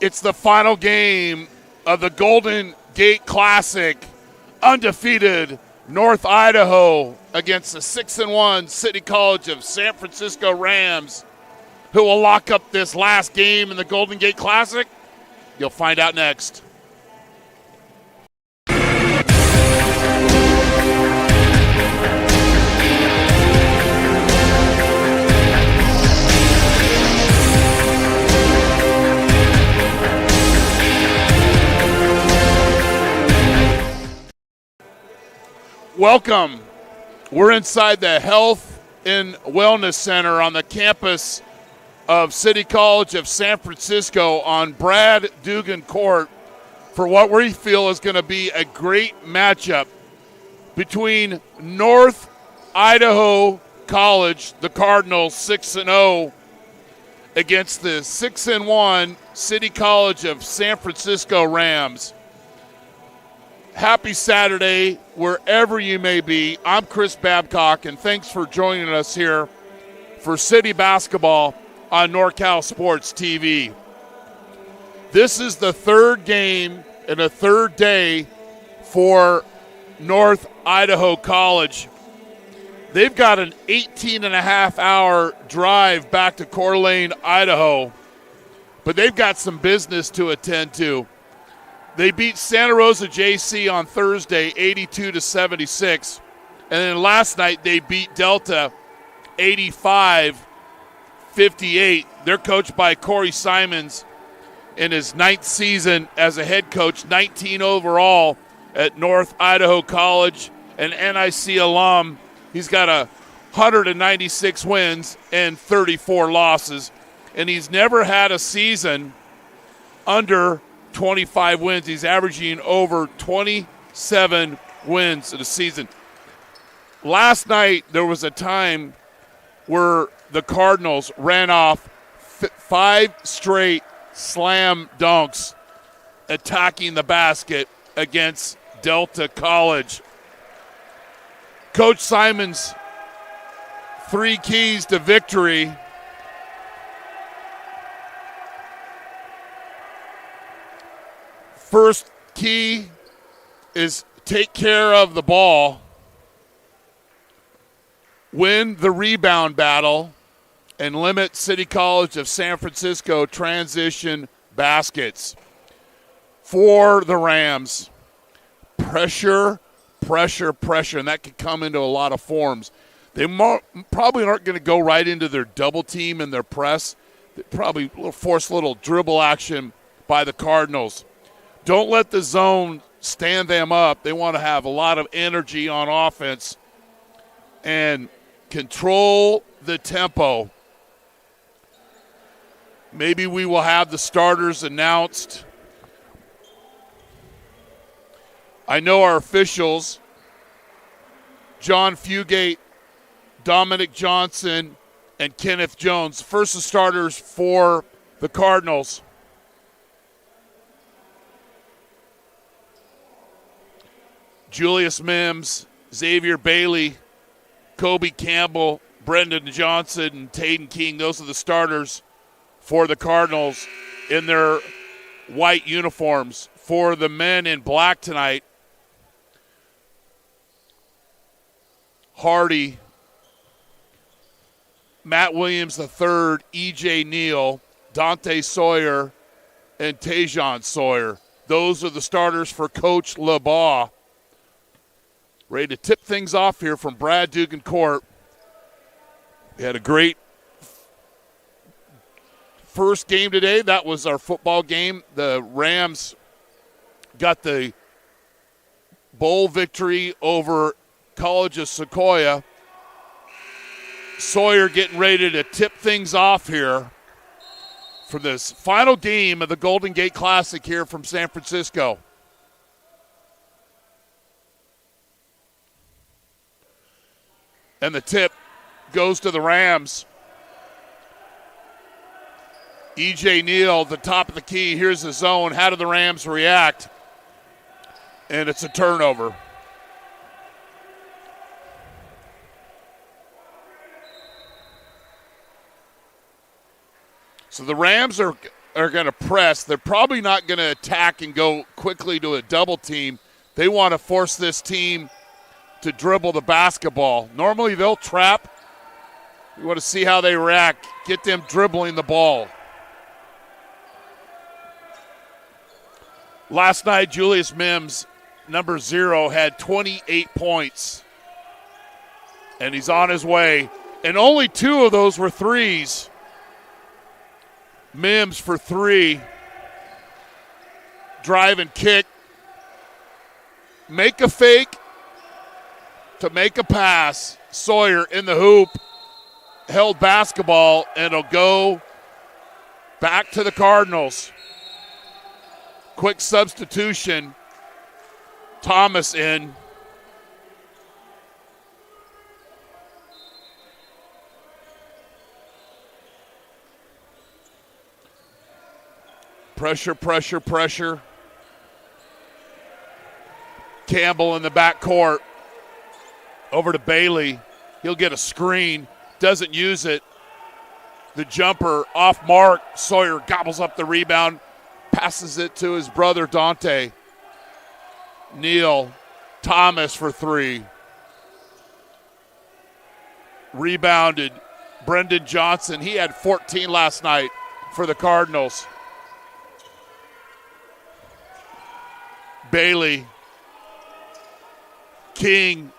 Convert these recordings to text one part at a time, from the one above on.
It's the final game of the Golden Gate Classic. Undefeated North Idaho against the 6-1 City College of San Francisco Rams, who will lock up this last game in the Golden Gate Classic. You'll find out next. Welcome. We're inside the Health and Wellness Center on the campus of City College of San Francisco on Brad Dugan Court for what we feel is going to be a great matchup between North Idaho College, the Cardinals 6-0, against the 6-1 City College of San Francisco Rams. Happy Saturday, wherever you may be. I'm Chris Babcock, and thanks for joining us here for City Basketball on NorCal Sports TV. This is the third game and a third day for North Idaho College. They've got an 18-and-a-half-hour drive back to Coeur d'Alene, Idaho, but they've got some business to attend to. They beat Santa Rosa JC on Thursday 82-76, and then last night they beat Delta 85-58. They're coached by Corey Simons in his ninth season as a head coach, 19 overall at North Idaho College, an NIC alum. He's got 196 wins and 34 losses, and he's never had a season under 25 wins. He's averaging over 27 wins in a season. Last night, there was a time where the Cardinals ran off 5 straight slam dunks attacking the basket against Delta College. Coach Simon's 3 keys to victory. First key is take care of the ball, win the rebound battle, and limit City College of San Francisco transition baskets. For the Rams, pressure, and that could come into a lot of forms. They probably aren't going to go right into their double team and their press. They probably will force a little dribble action by the Cardinals. Don't let the zone stand them up. They want to have a lot of energy on offense and control the tempo. Maybe we will have the starters announced. I know our officials, John Fugate, Dominic Johnson, and Kenneth Jones. First, the starters for the Cardinals. Julius Mims, Xavier Bailey, Kobe Campbell, Brendan Johnson, and Tayden King. Those are the starters for the Cardinals in their white uniforms. For the men in black tonight, Hardy, Matt Williams III, E.J. Neal, Dante Sawyer, and Tajon Sawyer. Those are the starters for Coach LeBaugh. Ready to tip things off here from Brad Dugan Court. We had a great first game today. That was our football game. The Rams got the bowl victory over College of Sequoia. Sawyer getting ready to tip things off here for this final game of the Golden Gate Classic here from San Francisco. And the tip goes to the Rams. E.J. Neal, the top of the key. Here's the zone. How do the Rams react? And it's a turnover. So the Rams are going to press. They're probably not going to attack and go quickly to a double team. They want to force this team to dribble the basketball. Normally they'll trap. We want to see how they react. Get them dribbling the ball. Last night, Julius Mims, number 0, had 28 points. And he's on his way. And only 2 of those were threes. Mims for 3. Drive and kick. Make a fake to make a pass. Sawyer in the hoop. Held basketball, and it'll go Back to the Cardinals. Quick substitution. Thomas in. Pressure, pressure, pressure. Campbell in the backcourt. Over to Bailey. He'll get a screen. Doesn't use it. The jumper off mark. Sawyer gobbles up the rebound. Passes it to his brother Dante. Neal. Thomas for three. Rebounded. Brendan Johnson. He had 14 last night for the Cardinals. Bailey. King.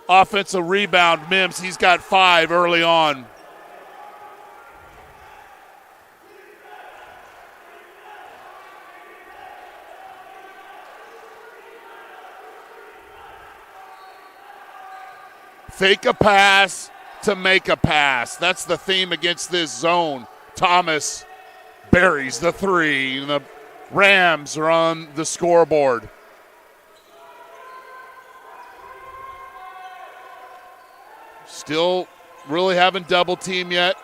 Offensive rebound. Mims. He's got 5 early on. Fake a pass to make a pass. That's the theme against this zone. Thomas buries the three, and the Rams are on the scoreboard. Still really haven't double team yet.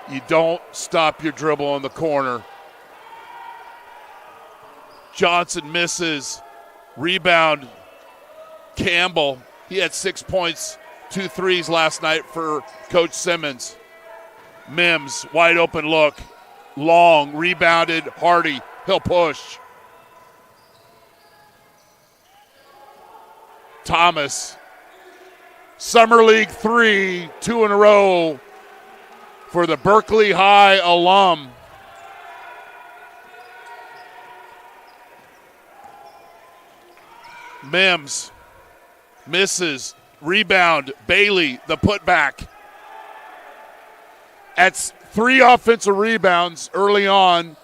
You don't stop your dribble in the corner. Johnson misses. Rebound. Campbell. He had 6 points, 2 threes last night for Coach Simmons. Mims, wide open look. Long, rebounded. Hardy, he'll push. Thomas. Summer League 3, 2 in a row for the Berkeley High alum. Mims misses. Rebound. Bailey, the putback. That's 3 offensive rebounds early on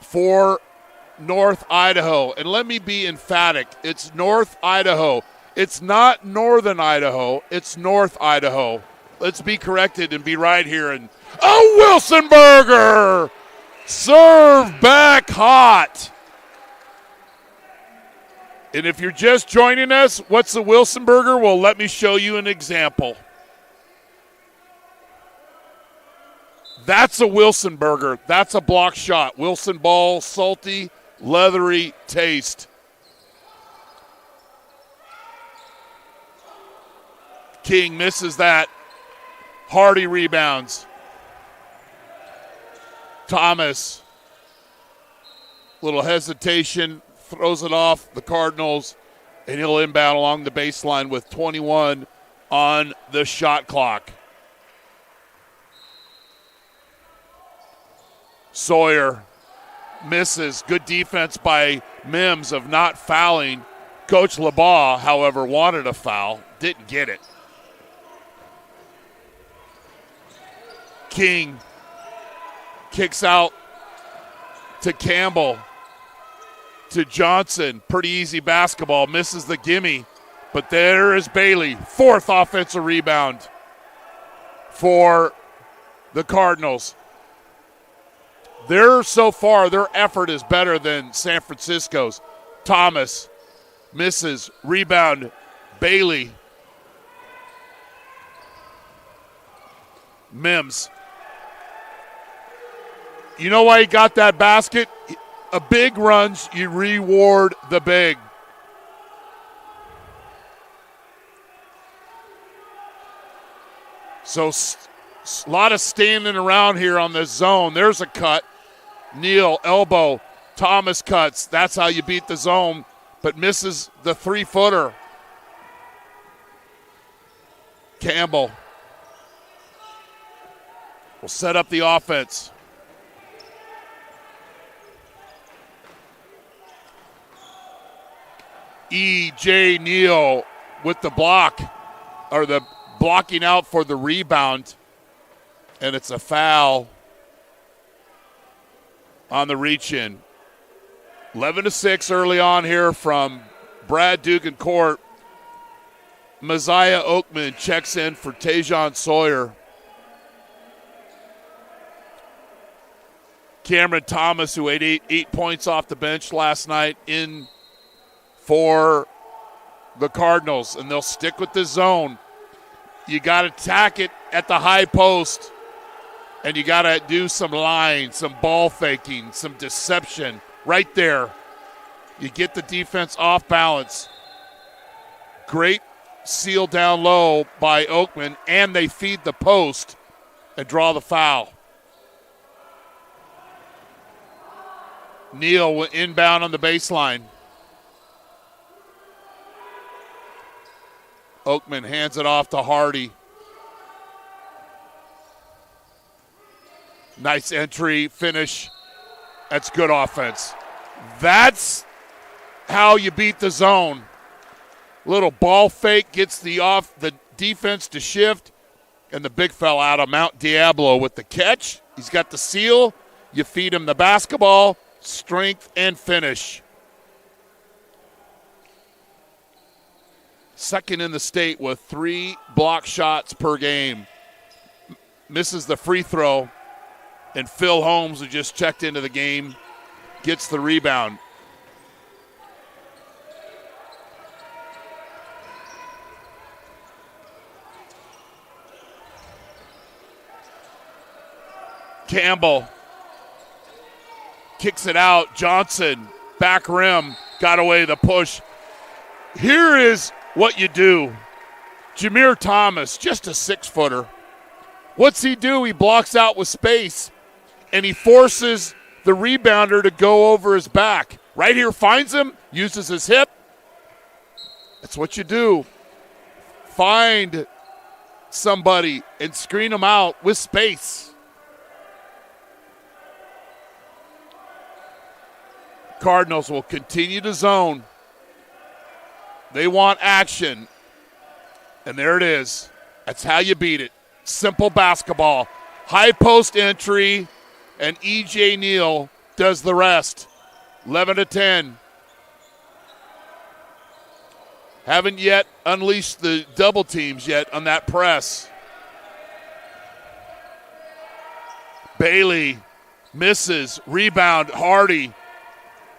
for North Idaho. And let me be emphatic. It's North Idaho. It's not Northern Idaho. It's North Idaho. Let's be corrected and be right here. And a Wilson burger! Serve back hot. And if you're just joining us, what's the Wilson burger? Well, let me show you an example. That's a Wilson burger. That's a block shot. Wilson ball, salty, leathery taste. King misses that. Hardy rebounds. Thomas. Little hesitation. Throws it off the Cardinals, and he'll inbound along the baseline with 21 on the shot clock. Sawyer misses. Good defense by Mims of not fouling. Coach LeBaugh, however, wanted a foul. Didn't get it. King kicks out to Campbell. To Johnson. Pretty easy basketball. Misses the gimme. But there is Bailey. 4th offensive rebound for the Cardinals. So far, their effort is better than San Francisco's. Thomas misses. Rebound. Bailey. Mims. You know why he got that basket? A big runs, you reward the big. So a lot of standing around here on this zone. There's a cut. Neal, elbow. Thomas cuts. That's how you beat the zone, but misses the 3-footer. Campbell will set up the offense. E.J. Neal with the block, or the blocking out for the rebound, and it's a foul on the reach-in. 11-6 early on here from Brad Duke and court. Messiah Oakman checks in for Tajon Sawyer. Cameron Thomas, who had eight points off the bench last night, in for the Cardinals, and they'll stick with the zone. You got to attack it at the high post, and you got to do some line, some ball faking, some deception right there. You get the defense off balance. Great seal down low by Oakman, and they feed the post and draw the foul. Neal went inbound on the baseline. Oakman hands it off to Hardy. Nice entry, finish. That's good offense. That's how you beat the zone. Little ball fake gets the defense to shift, and the big fella out of Mount Diablo with the catch. He's got the seal. You feed him the basketball, strength, and finish. Second in the state with 3 block shots per game. Misses the free throw, and Phil Holmes, who just checked into the game, gets the rebound. Campbell kicks it out. Johnson, back rim, got away the push. Here is what you do. Jameer Thomas, just a 6-footer. What's he do? He blocks out with space, and he forces the rebounder to go over his back. Right here, finds him, uses his hip. That's what you do. Find somebody and screen them out with space. Cardinals will continue to zone. They want action. And there it is. That's how you beat it. Simple basketball. High post entry, and E.J. Neal does the rest. 11-10. Haven't yet unleashed the double teams yet on that press. Bailey misses. Rebound. Hardy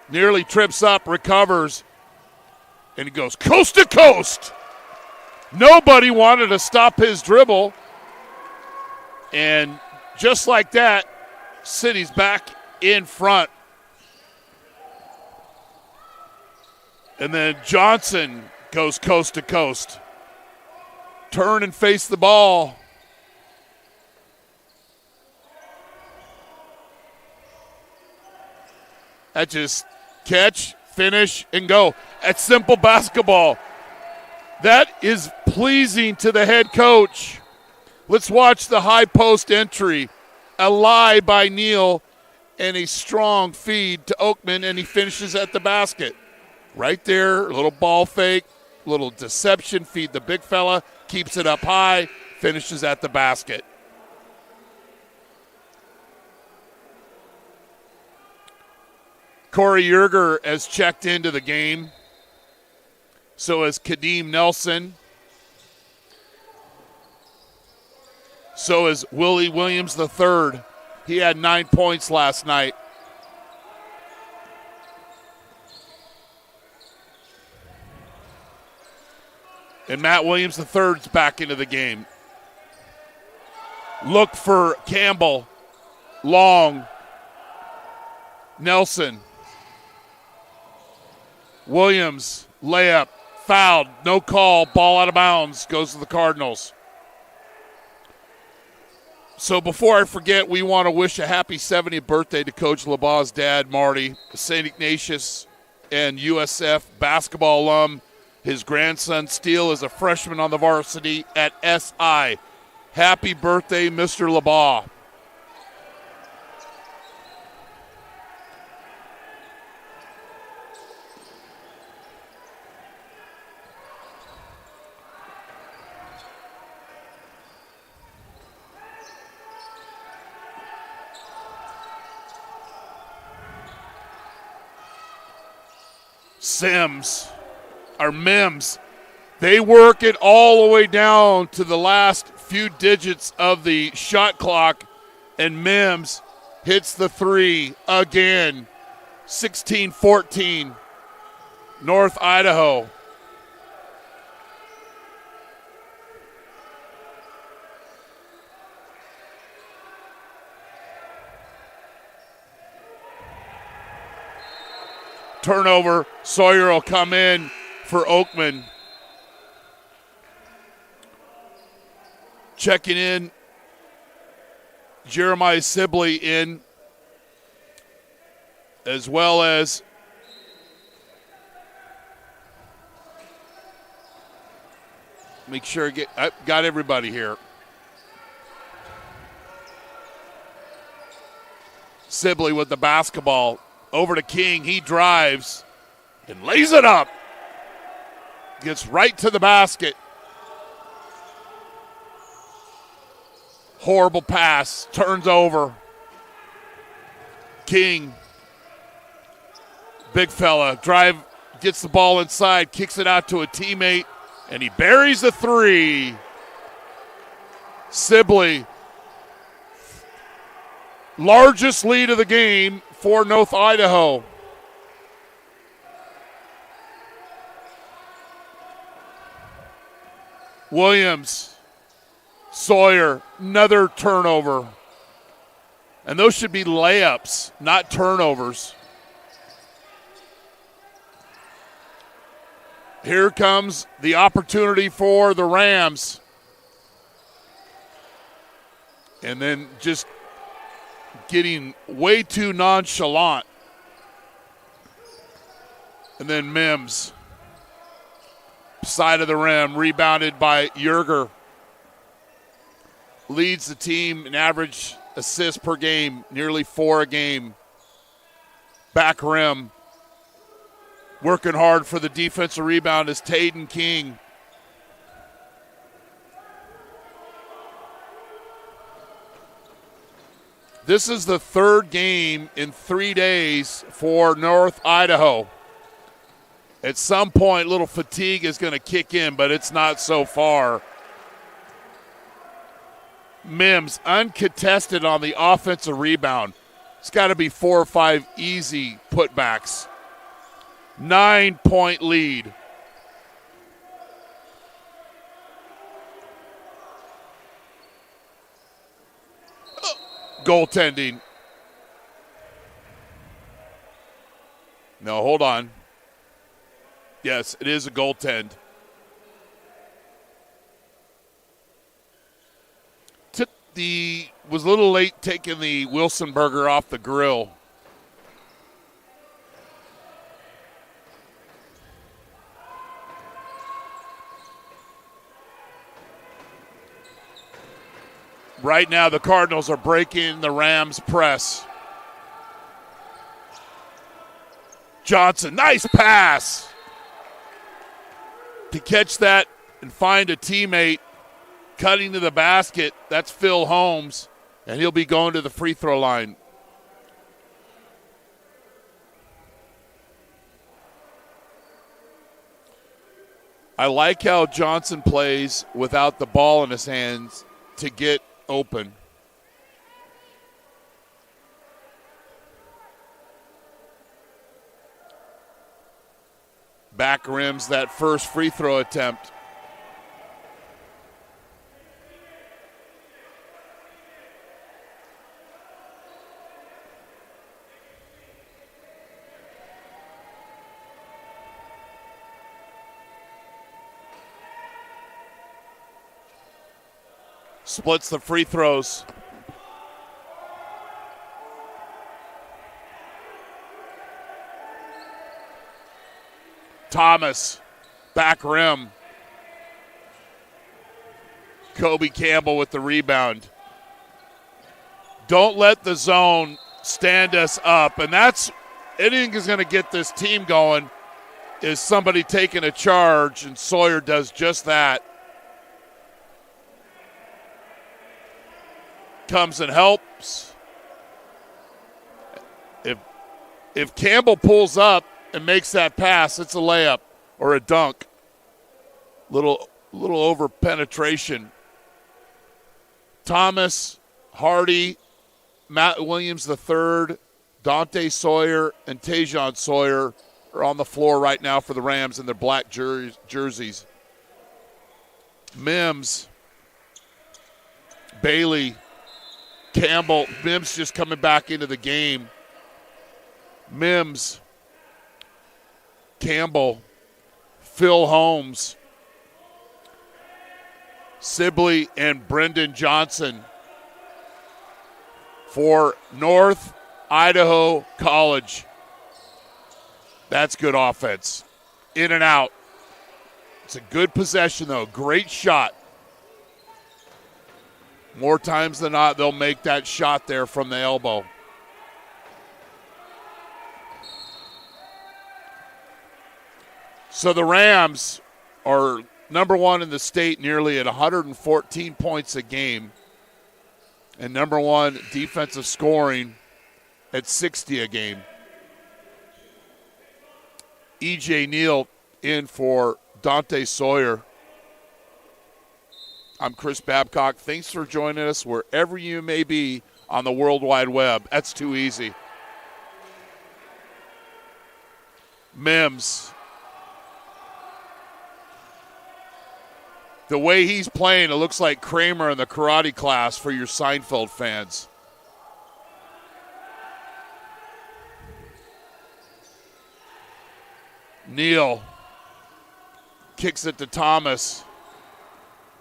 nearly trips up, recovers, and he goes coast to coast. Nobody wanted to stop his dribble. And just like that, City's back in front. And then Johnson goes coast to coast. Turn and face the ball. That just catch, finish, and go. That's simple basketball. That is pleasing to the head coach. Let's watch the high post entry. A lie by Neal and a strong feed to Oakman, and he finishes at the basket. Right there, a little ball fake, little deception, feed the big fella, keeps it up high, finishes at the basket. Corey Yerger has checked into the game. So has Kadeem Nelson. So is Willie Williams III. He had 9 points last night. And Matt Williams III is back into the game. Look for Campbell. Long. Nelson. Williams, layup, fouled, no call, ball out of bounds, goes to the Cardinals. So before I forget, we want to wish a happy 70th birthday to Coach LeBau's dad, Marty, St. Ignatius and USF basketball alum. His grandson, Steele, is a freshman on the varsity at SI. Happy birthday, Mr. LeBau. Mims, they work it all the way down to the last few digits of the shot clock, and Mims hits the three again. 16-14, North Idaho. Turnover. Sawyer will come in for Oakman. Checking in. Jeremiah Sibley in, as well as make sure I got everybody here. Sibley with the basketball. Over to King. He drives and lays it up. Gets right to the basket. Horrible pass. Turns over. King. Big fella. Drive. Gets the ball inside. Kicks it out to a teammate. And he buries the three. Sibley. Largest lead of the game for North Idaho. Williams, Sawyer, another turnover. And those should be layups, not turnovers. Here comes the opportunity for the Rams. And then just getting way too nonchalant. And then Mims, side of the rim, rebounded by Yerger. Leads the team in average assists per game, nearly 4 a game. Back rim. Working hard for the defensive rebound is Tayden King. This is the third game in 3 days for North Idaho. At some point, little fatigue is going to kick in, but it's not so far. Mims, uncontested on the offensive rebound. It's got to be 4 or 5 easy putbacks. 9-point lead. Goaltending. No, hold on. Yes, it is a goaltend. Was a little late taking the Wilson burger off the grill. Right now, the Cardinals are breaking the Rams' press. Johnson, nice pass. To catch that and find a teammate cutting to the basket, that's Phil Holmes, and he'll be going to the free throw line. I like how Johnson plays without the ball in his hands to get open. Back rims that first free throw attempt. Splits the free throws. Thomas, back rim. Kobe Campbell with the rebound. Don't let the zone stand us up. And that's anything is going to get this team going is somebody taking a charge, and Sawyer does just that. Comes and helps. If Campbell pulls up and makes that pass, it's a layup or a dunk. Little over penetration. Thomas, Hardy, Matt Williams III, Dante Sawyer, and Tajon Sawyer are on the floor right now for the Rams in their black jerseys. Mims, Bailey, Campbell. Mims just coming back into the game. Mims, Campbell, Phil Holmes, Sibley, and Brendan Johnson for North Idaho College. That's good offense. In and out. It's a good possession, though. Great shot. More times than not, they'll make that shot there from the elbow. So the Rams are number one in the state, nearly at 114 points a game, and number one defensive scoring at 60 a game. E.J. Neal in for Dante Sawyer. I'm Chris Babcock. Thanks for joining us wherever you may be on the World Wide Web. That's too easy. Mims. The way he's playing, it looks like Kramer in the karate class for your Seinfeld fans. Neal kicks it to Thomas.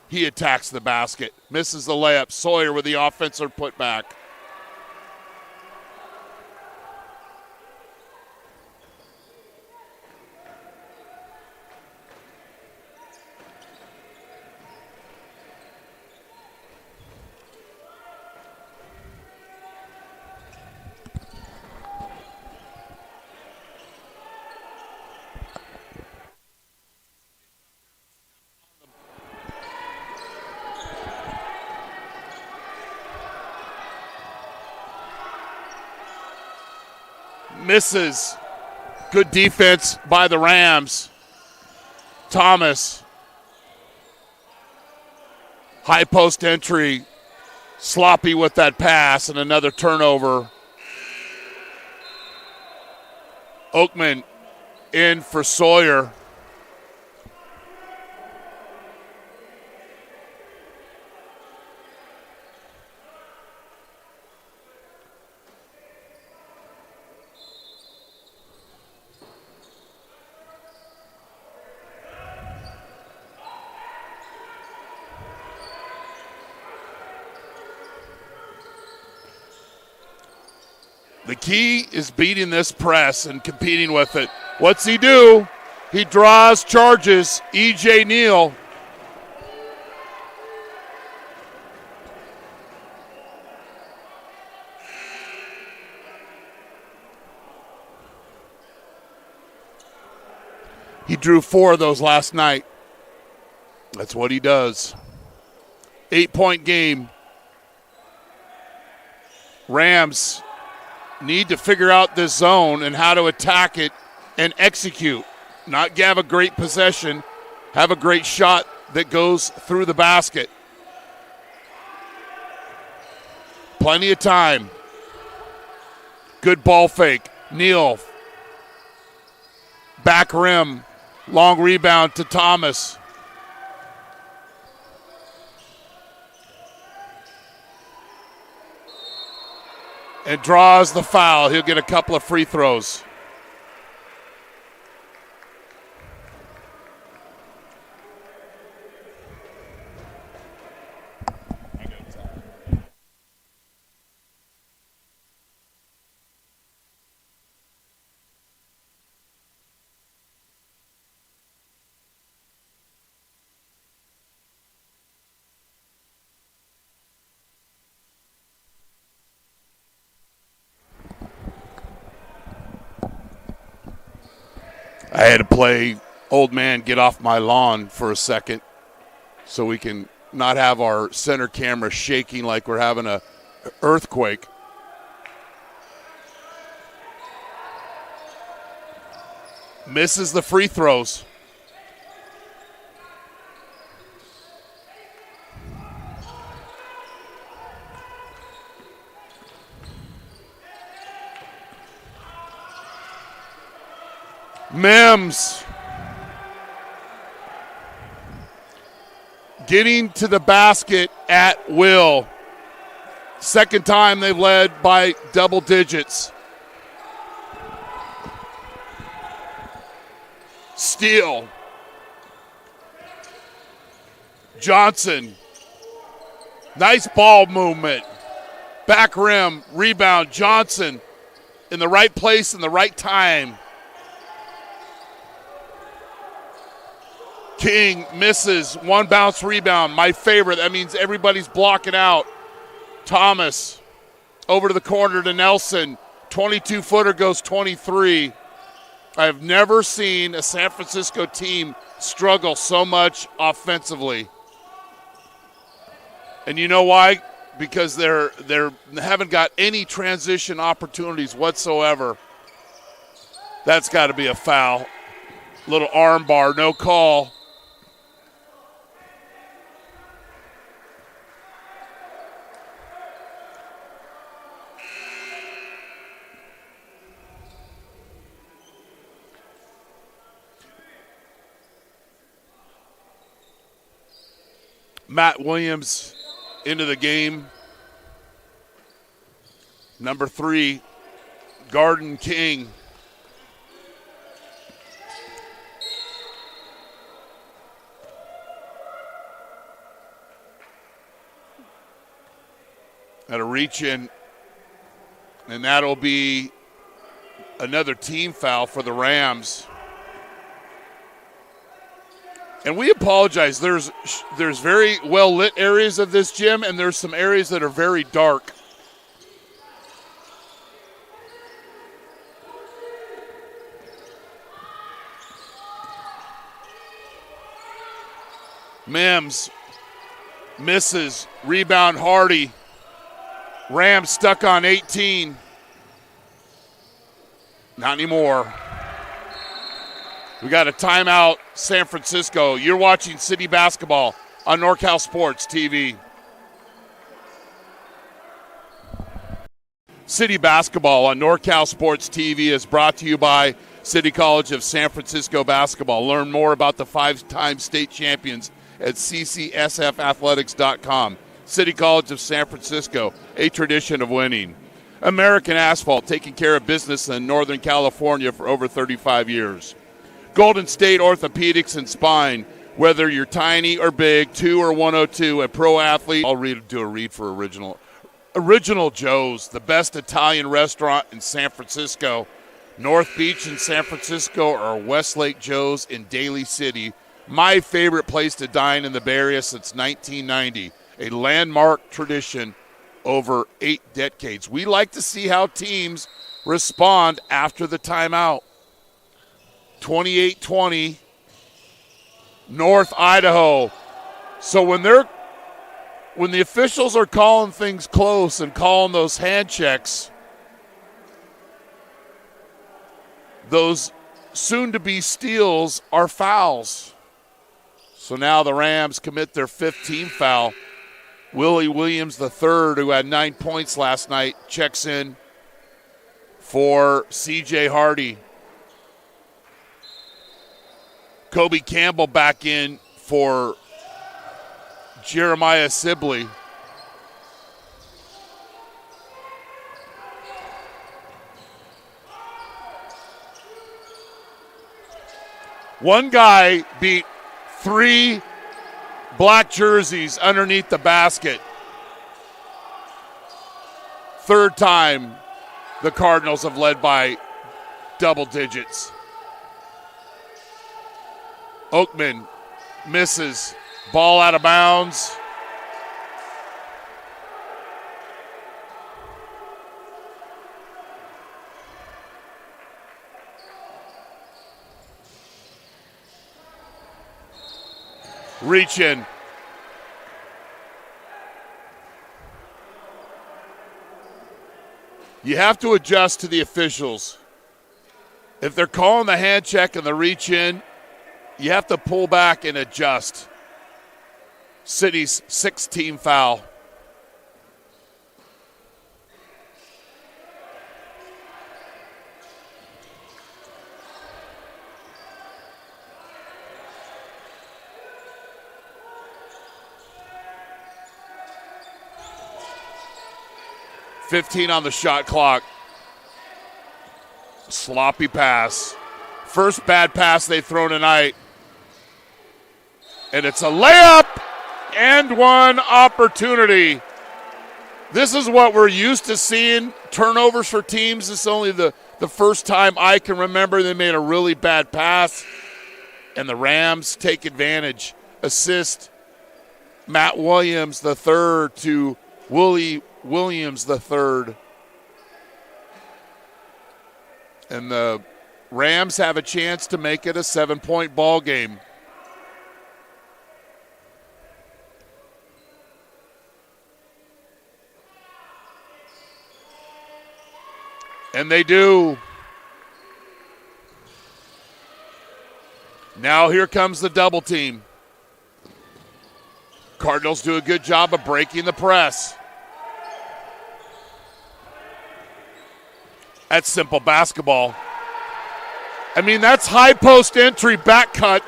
He attacks the basket, misses the layup. Sawyer with the offensive putback. Misses. Good defense by the Rams. Thomas. High post entry. Sloppy with that pass and another turnover. Oakman in for Sawyer. The key is beating this press and competing with it. What's he do? He draws, charges. E.J. Neal. He drew 4 of those last night. That's what he does. 8-point game. Rams need to figure out this zone and how to attack it and execute. Not have a great possession, have a great shot that goes through the basket. Plenty of time. Good ball fake. Neal. Back rim. Long rebound to Thomas. And draws the foul. He'll get a couple of free throws. I had to play Old Man Get Off My Lawn for a second so we can not have our center camera shaking like we're having an earthquake. Misses the free throws. Mims getting to the basket at will. Second time they've led by double digits. Steal. Johnson. Nice ball movement. Back rim, rebound. Johnson in the right place in the right time. King misses. One bounce rebound. My favorite. That means everybody's blocking out. Thomas over to the corner to Nelson. 22-footer goes 23. I've never seen a San Francisco team struggle so much offensively. And you know why? Because they haven't got any transition opportunities whatsoever. That's got to be a foul. Little arm bar, no call. Matt Williams into the game. Number 3, Garden King. At a reach in, and that'll be another team foul for the Rams. And we apologize. There's very well lit areas of this gym, and there's some areas that are very dark. Mims misses. Rebound Hardy. Rams stuck on 18. Not anymore. We got a timeout, San Francisco. You're watching City Basketball on NorCal Sports TV. City Basketball on NorCal Sports TV is brought to you by City College of San Francisco Basketball. Learn more about the 5-time state champions at ccsfathletics.com. City College of San Francisco, a tradition of winning. American Asphalt, taking care of business in Northern California for over 35 years. Golden State Orthopedics and Spine. Whether you're tiny or big, 2 or 102, a pro athlete. I'll do a read for Original. Original Joe's, the best Italian restaurant in San Francisco. North Beach in San Francisco or Westlake Joe's in Daly City. My favorite place to dine in the Bay Area since 1990. A landmark tradition over 8 decades. We like to see how teams respond after the timeout. 28-20, North Idaho. So when the officials are calling things close and calling those hand checks, those soon-to-be steals are fouls. So now the Rams commit their 5th team foul. Willie Williams III, who had 9 points last night, checks in for C.J. Hardy. Kobe Campbell back in for Jeremiah Sibley. One guy beat 3 black jerseys underneath the basket. Third time the Cardinals have led by double digits. Oakman misses. Ball out of bounds. Reach in. You have to adjust to the officials. If they're calling the hand check and the reach in, you have to pull back and adjust. City's 6th team foul. 15 on the shot clock. Sloppy pass. First bad pass they throw tonight. And it's a layup and one opportunity. This is what we're used to seeing. Turnovers for teams. This is only the first time I can remember they made a really bad pass. And the Rams take advantage. Assist Matt Williams the third to Willie Williams the third. And the Rams have a chance to make it a 7-point ball game. And they do. Now here comes the double team. Cardinals do a good job of breaking the press. That's simple basketball. I mean, that's high post entry back cut.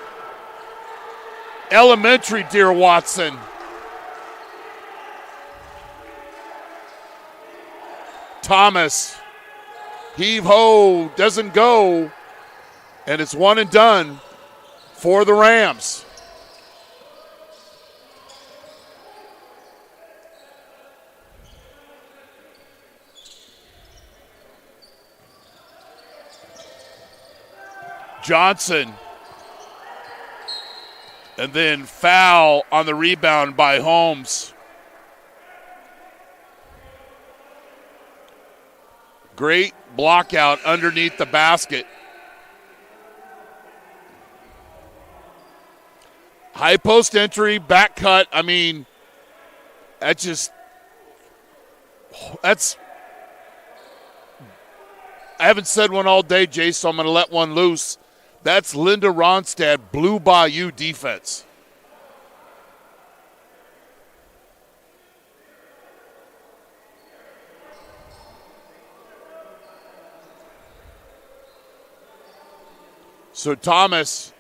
Elementary, dear Watson. Thomas. Heave-ho, doesn't go. And it's one and done for the Rams. Johnson. And then foul on the rebound by Holmes. Great block out underneath the basket. High post entry, back cut. I mean, that's I haven't said one all day, Jay, so I'm going to let one loose. That's Linda Ronstadt, Blue Bayou defense. So Thomas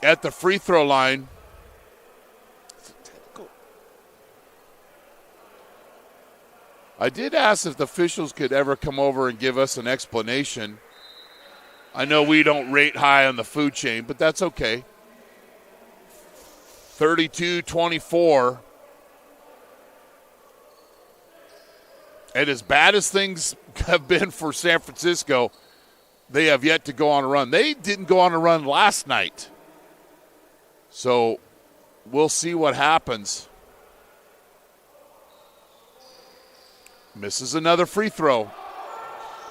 at the free throw line. I did ask if the officials could ever come over and give us an explanation. I know we don't rate high on the food chain, but that's okay. 32-24. And as bad as things have been for San Francisco, they have yet to go on a run. They didn't go on a run last night. So we'll see what happens. Misses another free throw.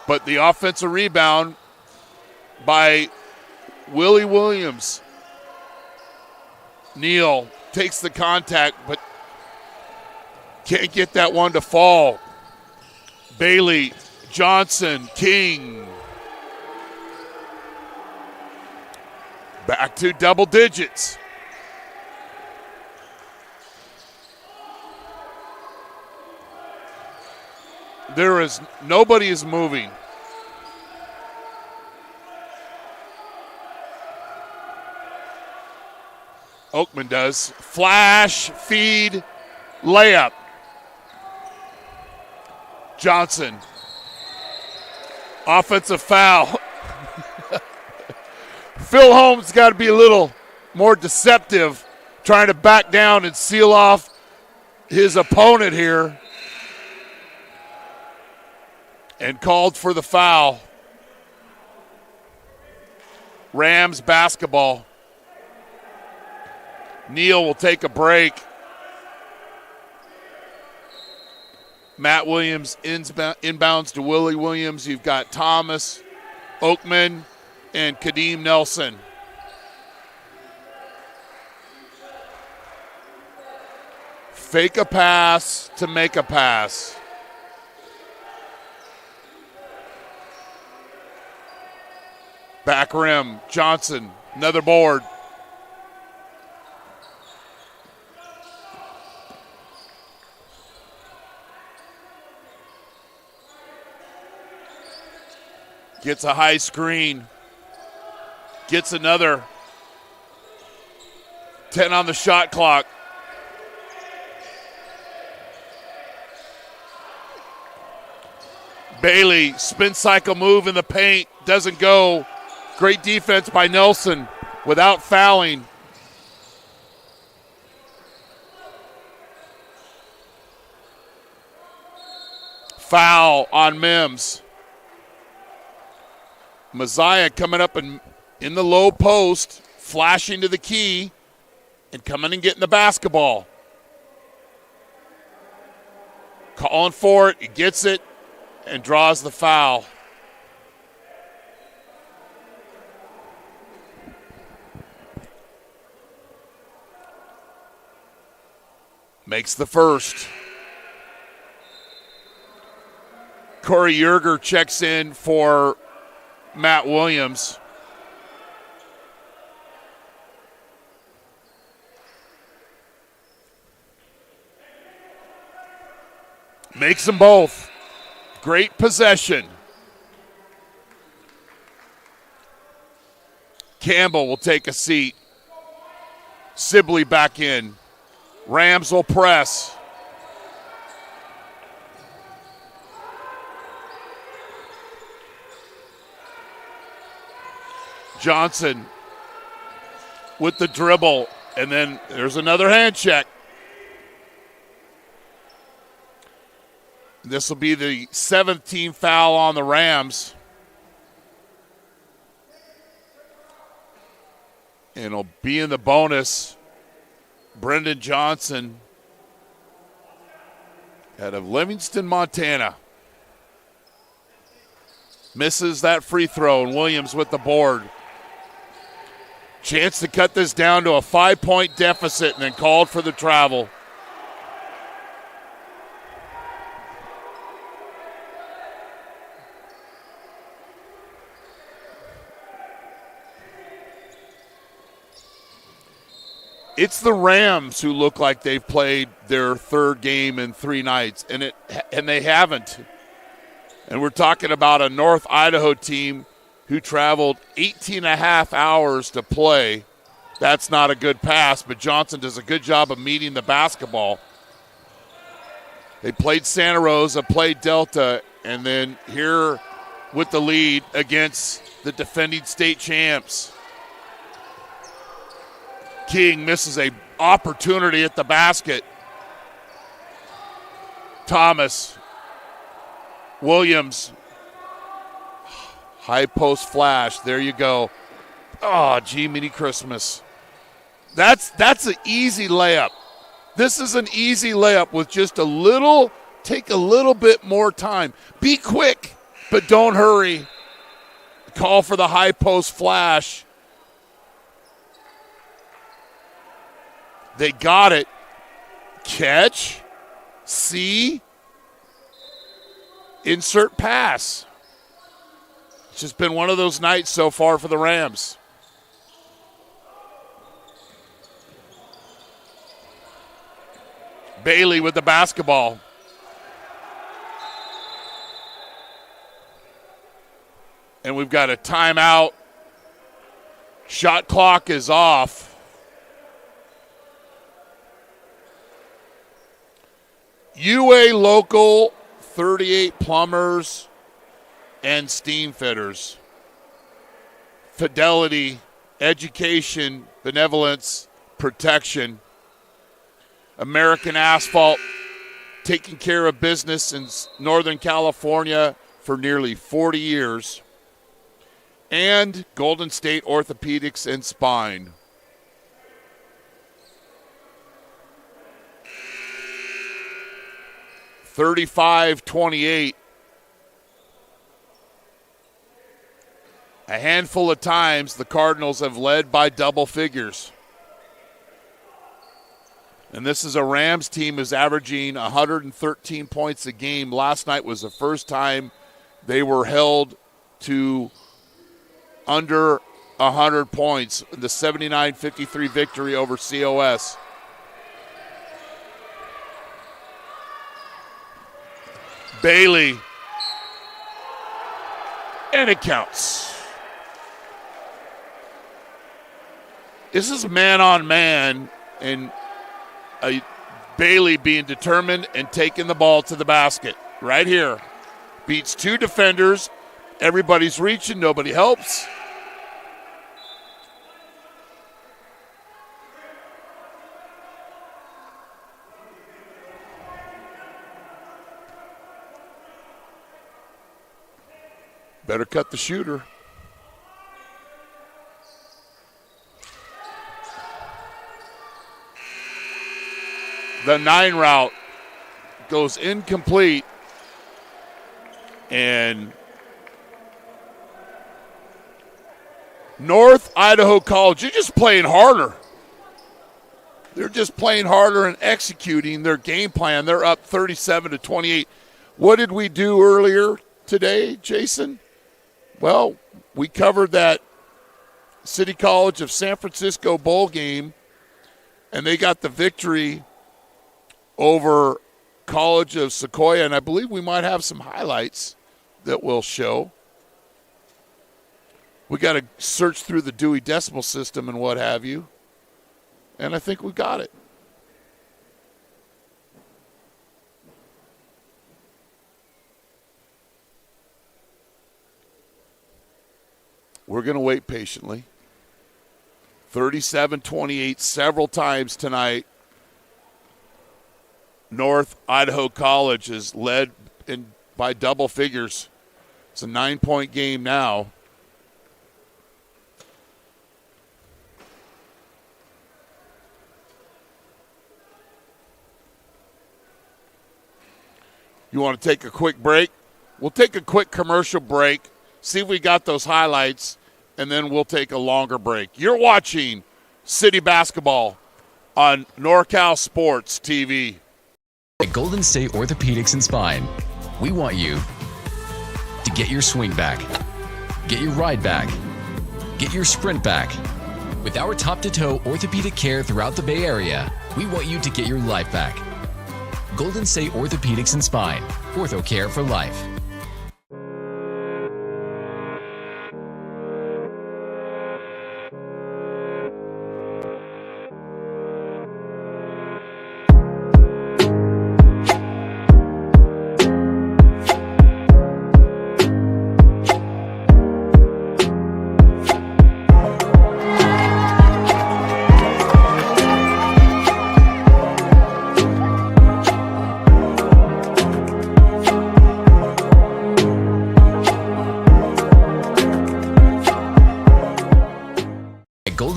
But the offensive rebound by Willie Williams. Neal takes the contact, but can't get that one to fall. Bailey, Johnson, King. Back to double digits. Nobody is moving. Oakman does. Flash, feed, layup. Johnson. Offensive foul. Phil Holmes got to be a little more deceptive, trying to back down and seal off his opponent here. And called for the foul. Rams basketball. Neal will take a break. Matt Williams inbounds to Willie Williams. You've got Thomas, Oakman, and Kadeem Nelson. Fake a pass to make a pass. Back rim, Johnson, another board. Gets a high screen. Gets another. 10 on the shot clock. Bailey, spin cycle move in the paint, doesn't go. Great defense by Nelson without fouling. Foul on Mims. Messiah coming up in the low post, flashing to the key, and coming and getting the basketball. Calling for it, he gets it, and draws the foul. Makes the first. Corey Yerger checks in for Matt Williams. Makes them both. Great possession. Campbell will take a seat. Sibley back in. Rams will press. Johnson with the dribble, and then there's another hand check. This will be the 7th team foul on the Rams. And it'll be in the bonus. Brendan Johnson out of Livingston, Montana. Misses that free throw, and Williams with the board. Chance to cut this down to a 5-point deficit, and then called for the travel. It's the Rams who look like they've played their third game in 3 nights, and they haven't. And we're talking about a North Idaho team who traveled 18 and a half hours to play. That's not a good pass, but Johnson does a good job of meeting the basketball. They played Santa Rosa, played Delta, and then here with the lead against the defending state champs. King misses a opportunity at the basket. Thomas. Williams. High post flash. There you go. Oh, gee, mini Christmas. That's an easy layup. This is an easy layup with just take a little bit more time. Be quick, but don't hurry. Call for the high post flash. They got it. Catch. See. Insert pass. It's just been one of those nights so far for the Rams. Bailey with the basketball. And we've got a timeout. Shot clock is off. UA Local 38 plumbers and steam fitters. Fidelity, education, benevolence, protection. American Asphalt, taking care of business in Northern California for nearly 40 years. And Golden State Orthopedics and Spine. (35-28). A handful of times the Cardinals have led by double figures. And this is a Rams team who's averaging 113 points a game. Last night was the first time they were held to under 100 points in the 79-53 victory over COS. Bailey. And it counts. This is man on man, and Bailey being determined and taking the ball to the basket right here. Beats 2 defenders. Everybody's reaching. Nobody helps. Better cut the shooter. The 9 route goes incomplete. And North Idaho College, you're just playing harder. They're just playing harder and executing their game plan. They're up 37-28. What did we do earlier today, Jason? Well, we covered that City College of San Francisco bowl game, and they got the victory over College of Sequoia, and I believe we might have some highlights that we'll show. We got to search through the Dewey Decimal System and what have you, and I think we got it. We're going to wait patiently. 37-28 several times tonight. North Idaho College is led by double figures. It's a 9-point game now. You want to take a quick break? We'll take a quick commercial break, see if we got those highlights, and then we'll take a longer break. You're watching City Basketball on NorCal Sports TV. At Golden State Orthopedics and Spine, we want you to get your swing back, get your ride back, get your sprint back. With our top-to-toe orthopedic care throughout the Bay Area, we want you to get your life back. Golden State Orthopedics and Spine, ortho care for life.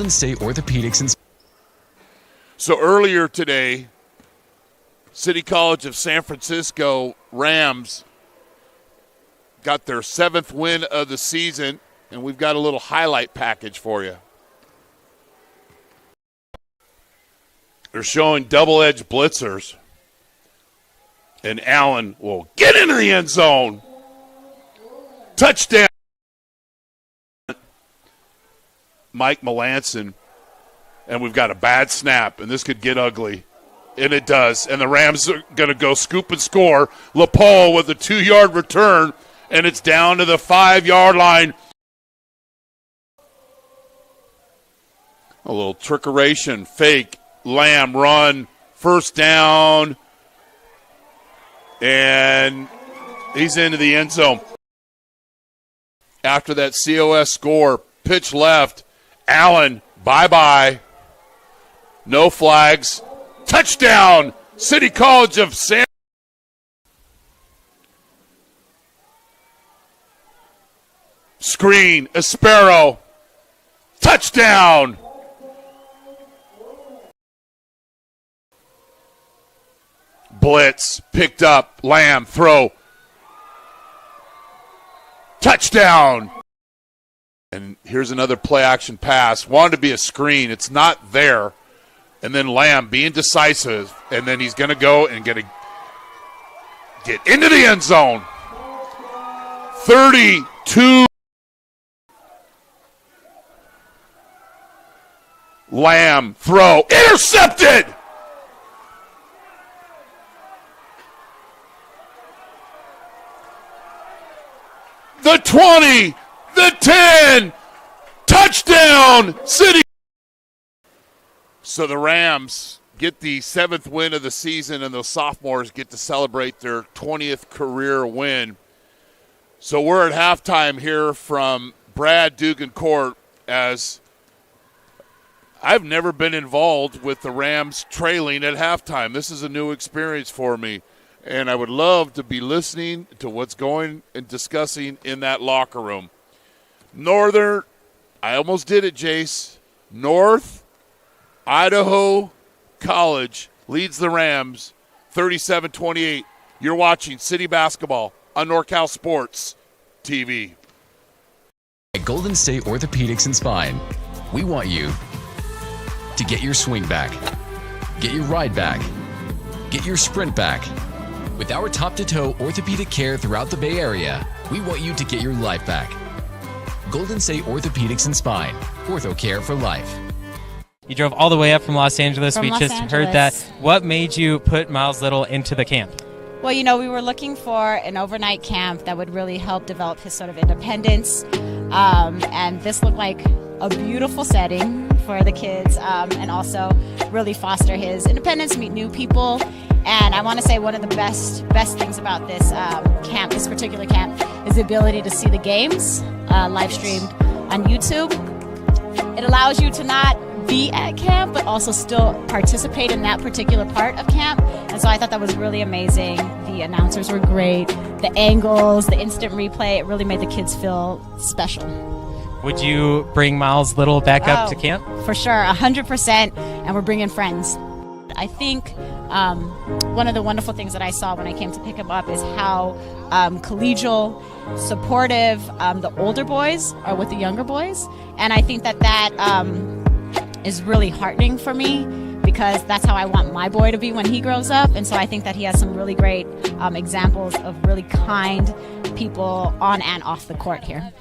State Orthopedics and So earlier today, City College of San Francisco Rams got their 7th win of the season, and we've got a little highlight package for you. They're showing double-edged blitzers, and Allen will get into the end zone. Touchdown. Mike Melanson, and we've got a bad snap, and this could get ugly, and it does. And the Rams are going to go scoop and score. LaPaul with a 2-yard return, and it's down to the 5-yard line. A little trickeration, fake, Lamb run, first down, and he's into the end zone. After that COS score, pitch left, Allen, bye-bye. No flags. Touchdown, City College of San. Screen, Espero. Touchdown. Blitz, picked up, Lamb, throw. Touchdown. And here's another play-action pass. Wanted to be a screen. It's not there. And then Lamb being decisive. And then he's going to go and get into the end zone. 32. Lamb, throw. Intercepted! The 20. The 10, touchdown, City. So the Rams get the 7th win of the season, and those sophomores get to celebrate their 20th career win. So we're at halftime here from Brad Dugan Court, as I've never been involved with the Rams trailing at halftime. This is a new experience for me, and I would love to be listening to what's going and discussing in that locker room. Northern, I almost did it, Jace. North Idaho College leads the Rams 37-28. You're watching City Basketball on NorCal Sports TV. At Golden State Orthopedics and Spine, we want you to get your swing back, get your ride back, get your sprint back. With our top-to-toe orthopedic care throughout the Bay Area, we want you to get your life back. Golden State Orthopedics and Spine, ortho care for life. You drove all the way up from Los Angeles. From we Los just Angeles. heard that. What made you put Miles Little into the camp? Well, you know, we were looking for an overnight camp that would really help develop his sort of independence. And this looked like a beautiful setting for the kids, and also really foster his independence, meet new people. And I want to say one of the best things about this camp, this particular camp, is the ability to see the games live streamed on YouTube. It allows you to not be at camp, but also still participate in that particular part of camp. And so I thought that was really amazing. The announcers were great. The angles, the instant replay, it really made the kids feel special. Would you bring Miles Little back up to camp? For sure, 100%, and we're bringing friends. I think one of the wonderful things that I saw when I came to pick him up is how collegial, supportive the older boys are with the younger boys. And I think that is really heartening for me, because that's how I want my boy to be when he grows up. And so I think that he has some really great examples of really kind people on and off the court here.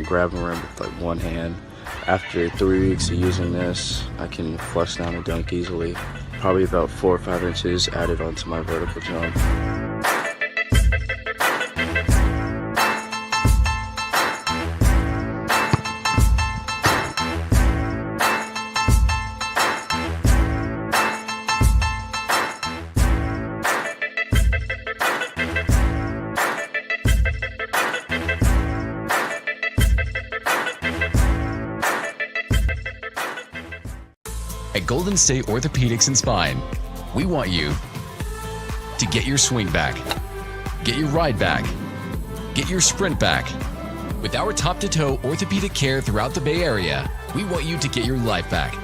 Grabbing rim with like one hand. After 3 weeks of using this, I can flush down a dunk easily. Probably about 4 or 5 inches added onto my vertical jump. At Golden State Orthopedics and Spine, we want you to get your swing back, get your ride back, get your sprint back. With our top-to-toe orthopedic care throughout the Bay Area, we want you to get your life back.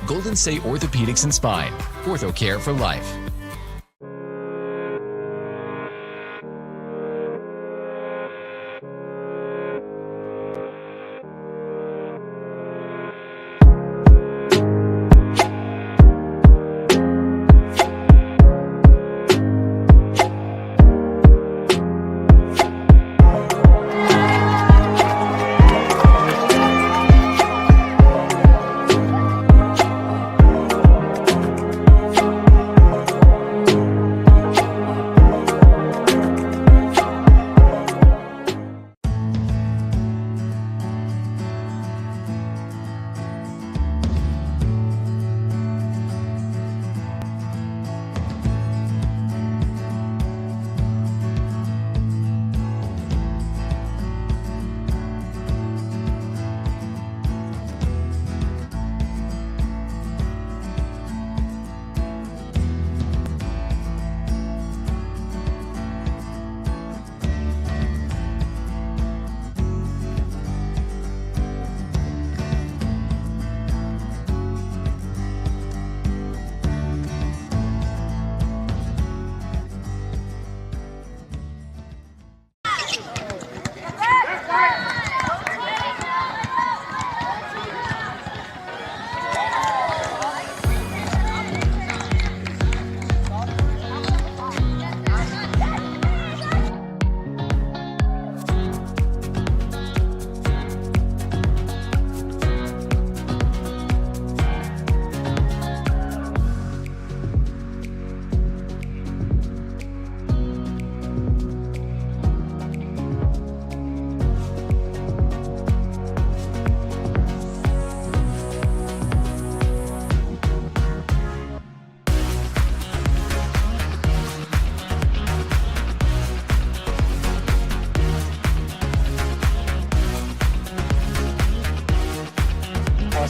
Golden State Orthopedics and Spine, ortho care for life.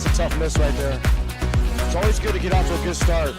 That's a tough miss right there. It's always good to get off to a good start.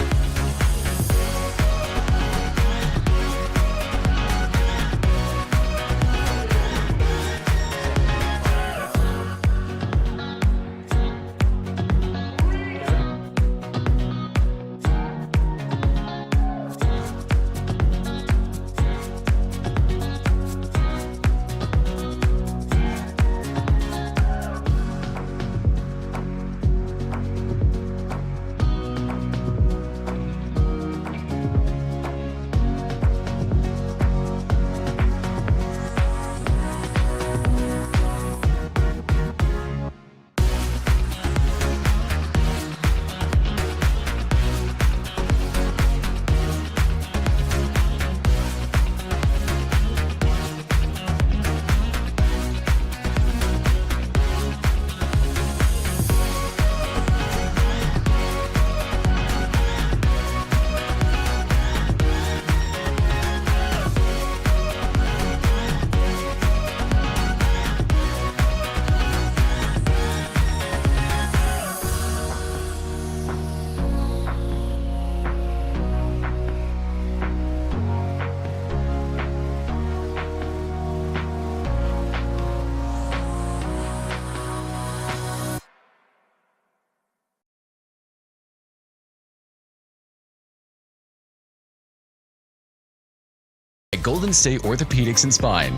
At Golden State Orthopedics and Spine,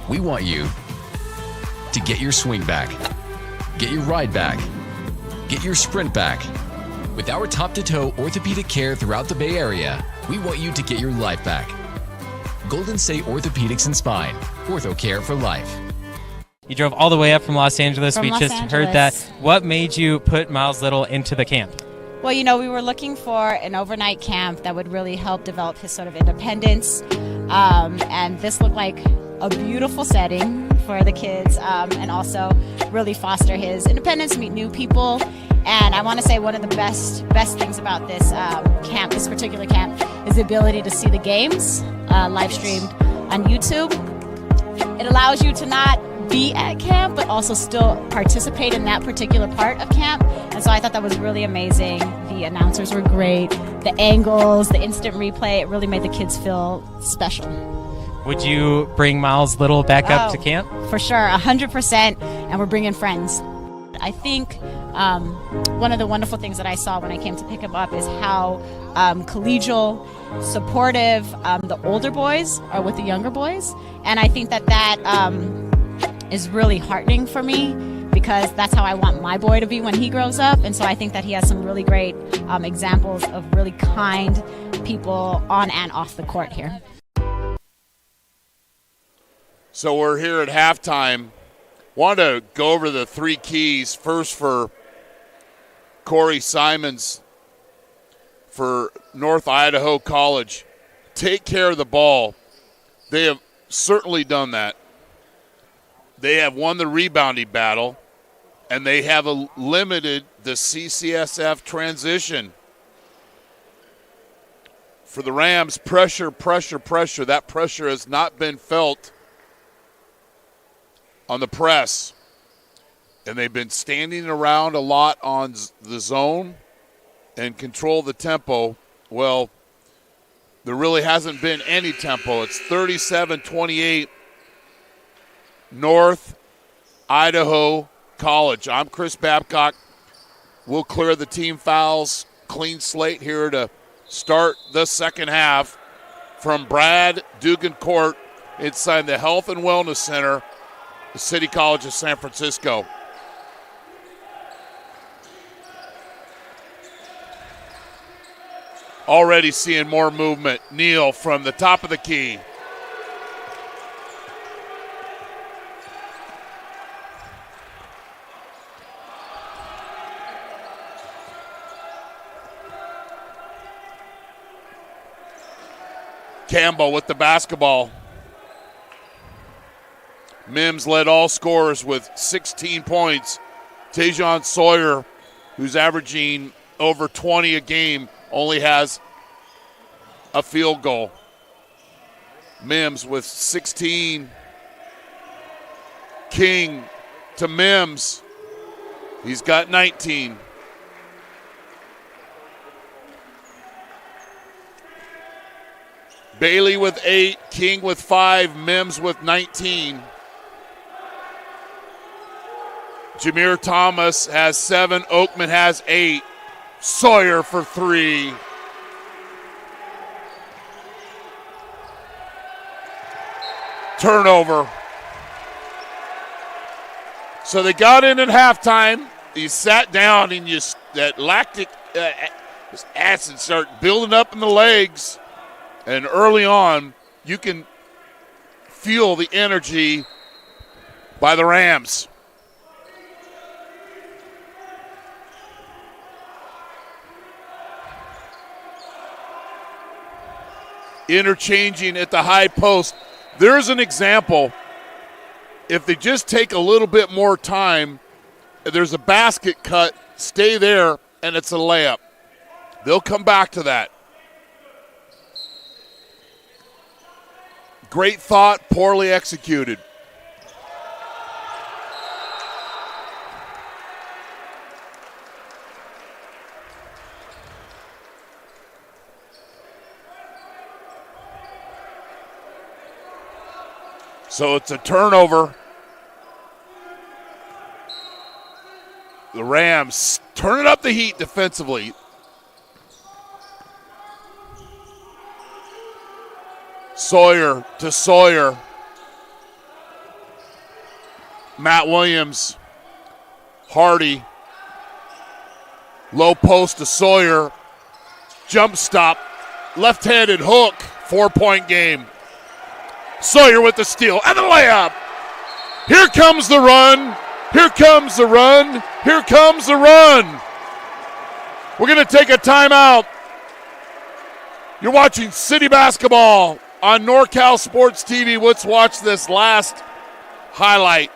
we want you to get your swing back, get your ride back, get your sprint back. With our top-to-toe orthopedic care throughout the Bay Area, we want you to get your life back. Golden State Orthopedics and Spine, ortho care for life. You drove all the way up from Los Angeles. From We Los just heard that. Angeles. What made you put Miles Little into the camp? Well, you know, we were looking for an overnight camp that would really help develop his sort of independence. And this looked like a beautiful setting for the kids, and also really foster his independence, meet new people. And I want to say one of the best things about this camp, this particular camp, is the ability to see the games live streamed on YouTube. It allows you to not be at camp, but also still participate in that particular part of camp. And so I thought that was really amazing. The announcers were great. The angles, the instant replay, it really made the kids feel special. Would you bring Miles Little back up to camp? For sure, 100%, and we're bringing friends. I think one of the wonderful things that I saw when I came to pick him up is how collegial, supportive the older boys are with the younger boys. And I think that is really heartening for me, because that's how I want my boy to be when he grows up. And so I think that he has some really great examples of really kind people on and off the court here. So we're here at halftime. Want to go over the three keys. First for Corey Simons for North Idaho College. Take care of the ball. They have certainly done that. They have won the rebounding battle, and they have limited the CCSF transition. For the Rams, pressure. That pressure has not been felt on the press. And they've been standing around a lot on the zone and control the tempo. Well, there really hasn't been any tempo. It's 37-28. North Idaho College. I'm Chris Babcock. We'll clear the team fouls. Clean slate here to start the second half from Brad Dugan Court inside the Health and Wellness Center, the City College of San Francisco. Already seeing more movement. Neal from the top of the key. Campbell with the basketball. Mims led all scorers with 16 points. Tajon Sawyer, who's averaging over 20 a game, only has a field goal. Mims with 16. King to Mims. He's got 19. Bailey with 8, King with 5, Mims with 19. Jameer Thomas has 7, Oakman has 8. Sawyer for 3. Turnover. So they got in at halftime. You sat down and that lactic acid started building up in the legs. And early on, you can feel the energy by the Rams. Interchanging at the high post. There's an example. If they just take a little bit more time, there's a basket cut, stay there, and it's a layup. They'll come back to that. Great thought, poorly executed. So it's a turnover. The Rams turning up the heat defensively. Sawyer to Sawyer. Matt Williams. Hardy. Low post to Sawyer. Jump stop. Left-handed hook. 4-point game. Sawyer with the steal and the layup. Here comes the run. Here comes the run. Here comes the run. We're going to take a timeout. You're watching City Basketball on NorCal Sports TV. Let's watch this last highlight.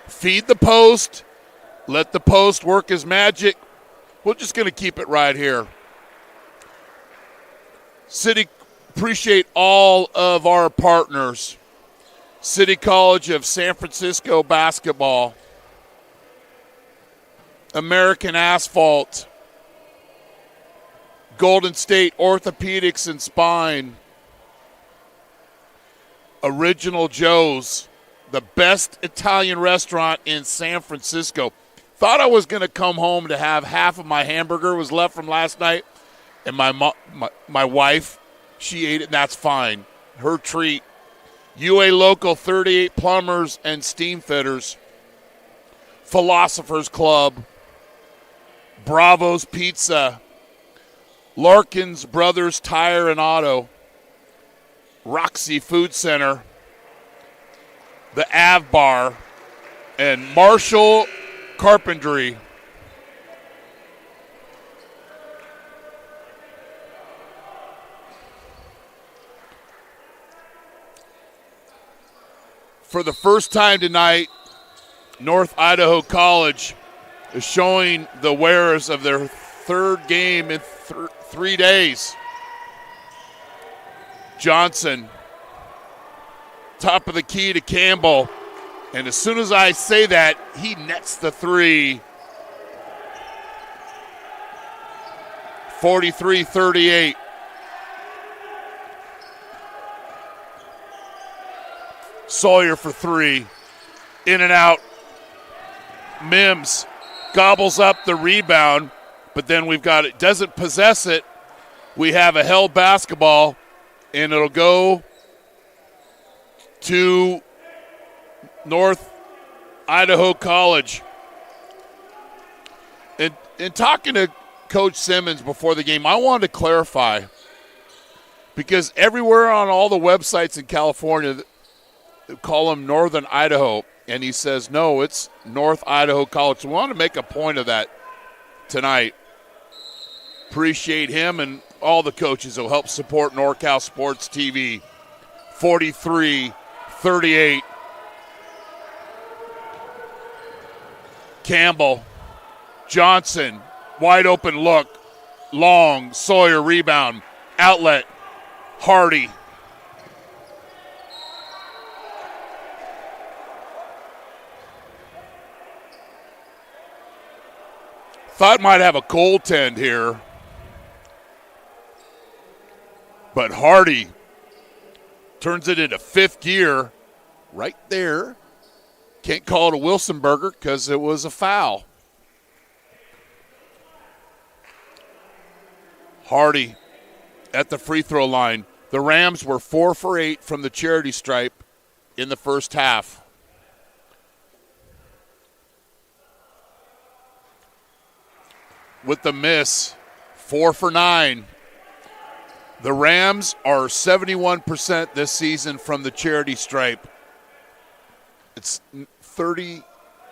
Feed the post. Let the post work his magic. We're just going to keep it right here. City, appreciate all of our partners. City College of San Francisco basketball. American Asphalt. Golden State Orthopedics and Spine. Original Joe's, the best Italian restaurant in San Francisco. Thought I was going to come home to have half of my hamburger was left from last night, and my wife, she ate it, and that's fine. Her treat. UA Local 38 Plumbers and Steam Fitters. Philosophers Club. Bravo's Pizza. Larkin's Brothers Tire and Auto. Roxy Food Center. The Ave Bar. And Marshall Carpentry. For the first time tonight, North Idaho College is showing the wearers of their third game in 3 days. Johnson, top of the key to Campbell. And as soon as I say that, he nets the three. 43-38. Sawyer for three. In and out. Mims gobbles up the rebound, but then we've got it. Doesn't possess it. We have a held basketball, and it'll go to North Idaho College. And talking to Coach Simmons before the game, I wanted to clarify, because everywhere on all the websites in California they call him Northern Idaho, and he says, no, it's North Idaho College. So we want to make a point of that tonight. Appreciate him and all the coaches who help support NorCal Sports TV. 43-38. Campbell, Johnson, wide open look, long, Sawyer rebound, outlet, Hardy. Thought might have a goaltend here. But Hardy turns it into fifth gear right there. Can't call it a Wilsonberger because it was a foul. Hardy at the free throw line. The Rams were 4 for 8 from the charity stripe in the first half. With the miss, 4 for 9. The Rams are 71% this season from the charity stripe. It's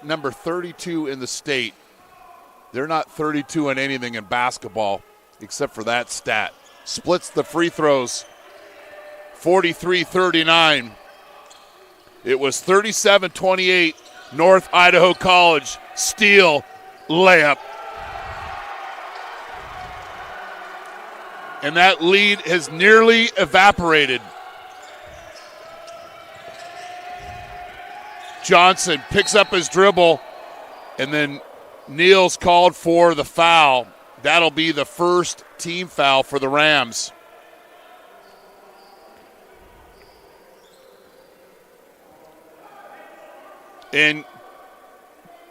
number 32 in the state. They're not 32 in anything in basketball except for that stat. Splits the free throws, 43-39. It was 37-28, North Idaho College. Steal, layup. And that lead has nearly evaporated. Johnson picks up his dribble, and then Neal's called for the foul. That'll be the first team foul for the Rams. And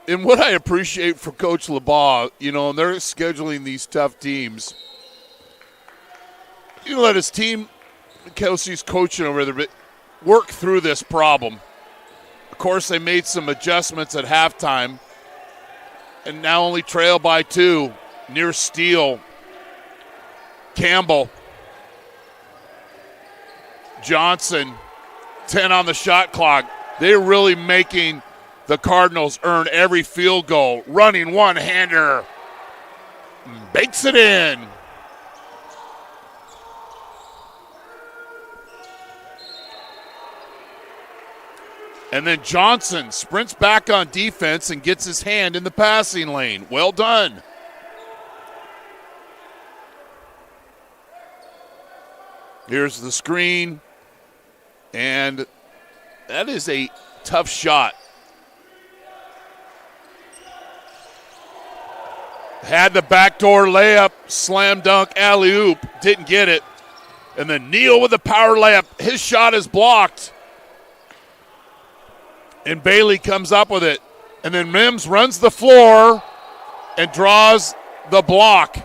what I appreciate for Coach LeBaugh, and they're scheduling these tough teams. Let his team, Kelsey's coaching over there, but work through this problem. Of course, they made some adjustments at halftime and now only trail by 2. Near steal. Campbell. Johnson, 10 on the shot clock. They're really making the Cardinals earn every field goal. Running one-hander. Bakes it in. And then Johnson sprints back on defense and gets his hand in the passing lane. Well done. Here's the screen. And that is a tough shot. Had the backdoor layup, slam dunk, alley-oop. Didn't get it. And then Neal with the power layup. His shot is blocked. And Bailey comes up with it. And then Mims runs the floor and draws the block.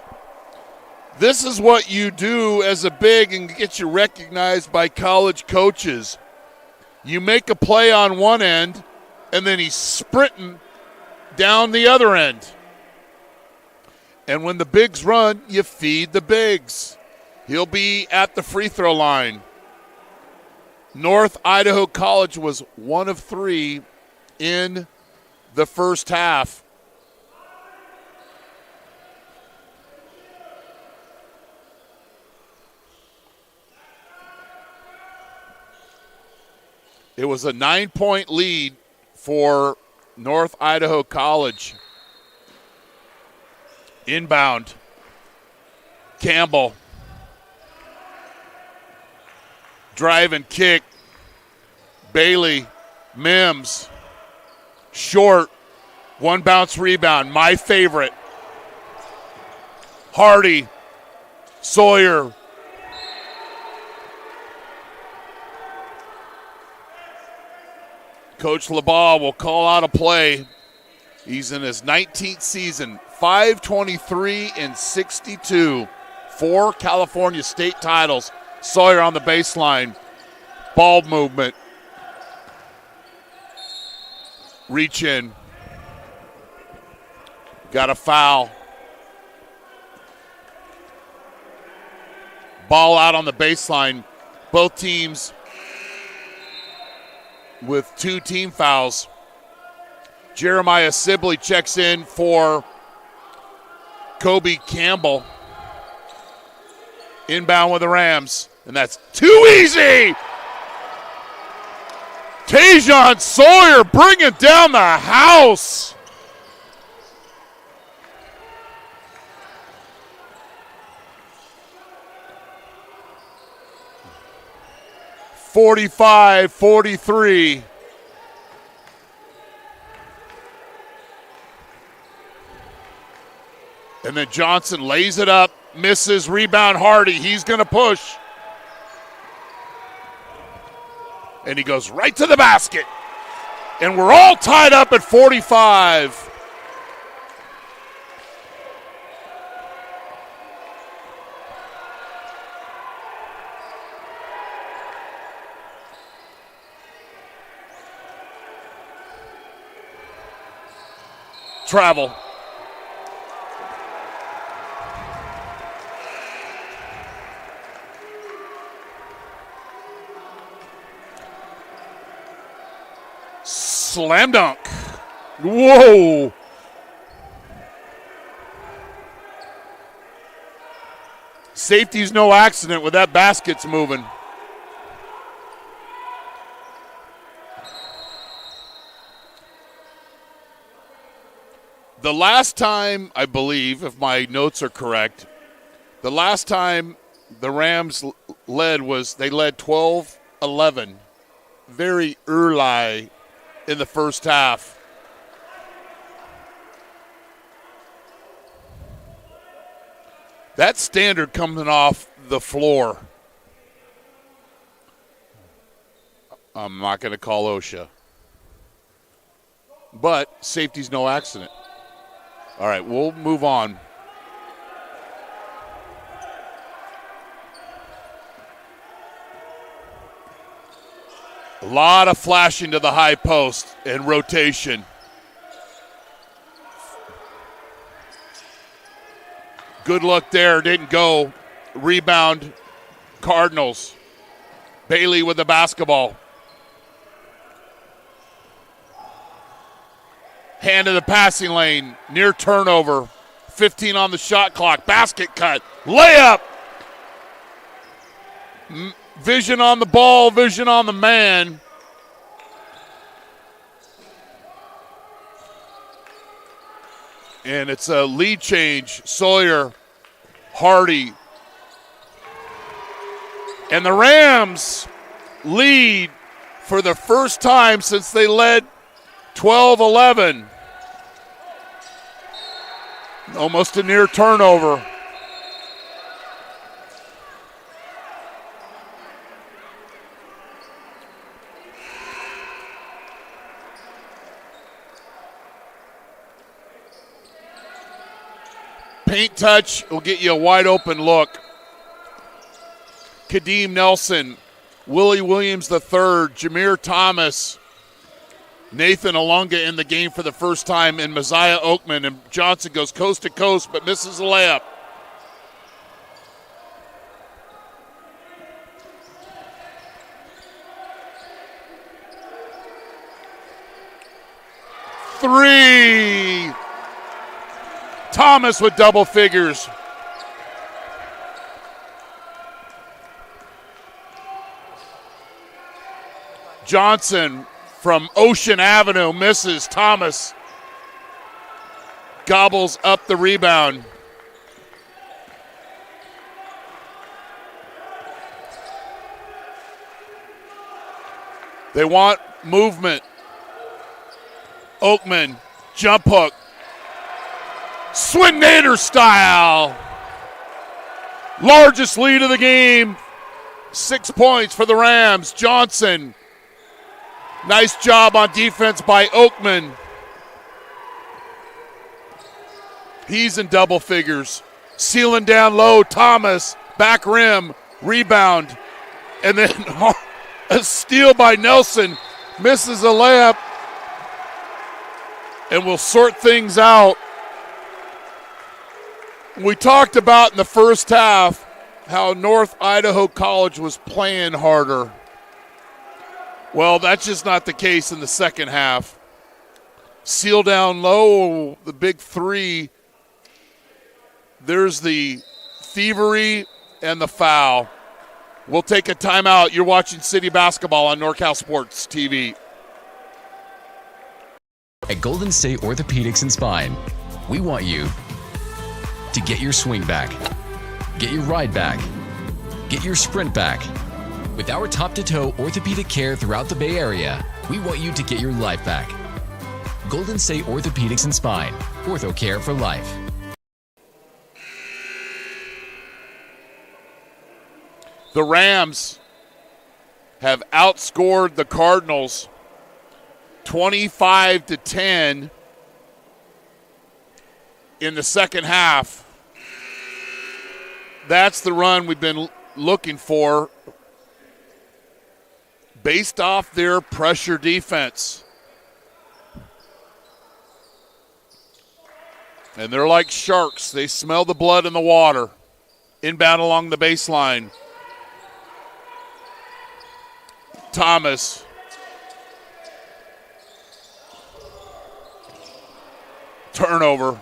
This is what you do as a big and get you recognized by college coaches. You make a play on one end, and then he's sprinting down the other end. And when the bigs run, you feed the bigs. He'll be at the free throw line. North Idaho College was 1 of 3 in the first half. It was a 9-point lead for North Idaho College. Inbound. Campbell. Drive and kick. Bailey. Mims. Short. One bounce rebound. My favorite. Hardy. Sawyer. Coach LeBaugh will call out a play. He's in his 19th season, 523-62, 4 California state titles. Sawyer on the baseline, ball movement, reach in, got a foul. Ball out on the baseline. Both teams with 2 team fouls. Jeremiah Sibley checks in for Kobe Campbell. Inbound with the Rams, and that's too easy. Tajon Sawyer bringing down the house. (45-43). And then Johnson lays it up, misses, rebound Hardy. He's going to push. And he goes right to the basket. And we're all tied up at 45. Travel. Slam dunk. Whoa. Safety's no accident with that basket's moving. The last time, I believe, if my notes are correct, the last time the Rams led was they led 12-11 very early in the first half. That standard coming off the floor. I'm not going to call OSHA. But safety's no accident. All right, we'll move on. A lot of flashing to the high post and rotation. Good look there, didn't go. Rebound, Cardinals. Bailey with the basketball. Hand in the passing lane, near turnover. 15 on the shot clock. Basket cut. Layup. Vision on the ball, vision on the man. And it's a lead change. Sawyer, Hardy. And the Rams lead for the first time since they led 12-11. Almost a near turnover. Paint touch will get you a wide open look. Kadeem Nelson, Willie Williams III, Jameer Thomas, Nathan Alunga in the game for the first time, and Messiah Oakman. And Johnson goes coast to coast but misses a layup. Three. Thomas with double figures. Johnson from Ocean Avenue misses. Thomas gobbles up the rebound. They want movement. Oakman, jump hook. Swinator style. Largest lead of the game. 6 points for the Rams. Johnson. Nice job on defense by Oakman. He's in double figures. Sealing down low. Thomas. Back rim. Rebound. And then a steal by Nelson. Misses a layup. And we'll sort things out. We talked about in the first half how North Idaho College was playing harder. Well, that's just not the case in the second half. Seal down low, the big three. There's the thievery and the foul. We'll take a timeout. You're watching City Basketball on NorCal Sports TV. At Golden State Orthopedics and Spine, we want you to get your swing back, get your ride back, get your sprint back. With our top-to-toe orthopedic care throughout the Bay Area, we want you to get your life back. Golden State Orthopedics and Spine, ortho care for life. The Rams have outscored the Cardinals 25-10 in the second half. That's the run we've been looking for based off their pressure defense. And they're like sharks. They smell the blood in the water. Inbound along the baseline. Thomas. Turnover.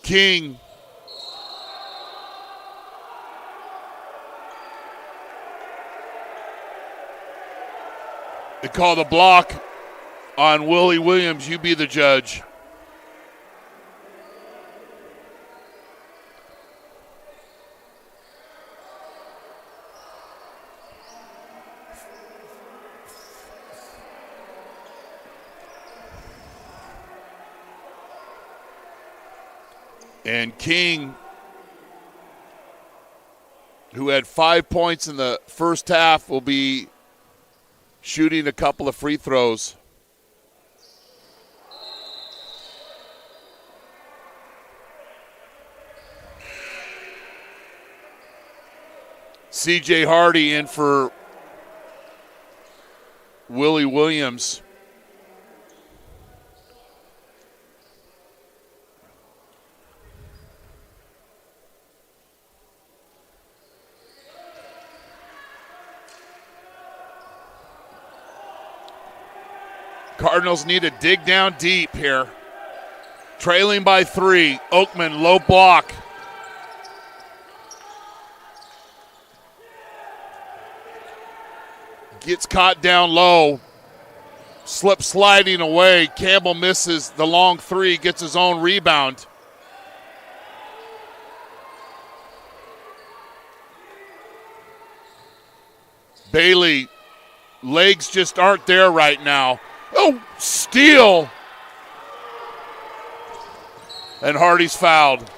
King. They call the block on Willie Williams. You be the judge. And King, who had 5 points in the first half, will be shooting a couple of free throws. C.J. Hardy in for Willie Williams. Cardinals need to dig down deep here. Trailing by 3. Oakman, low block. Gets caught down low. Slip sliding away. Campbell misses the long 3, gets his own rebound. Bailey, legs just aren't there right now. Oh, steal. And Hardy's fouled.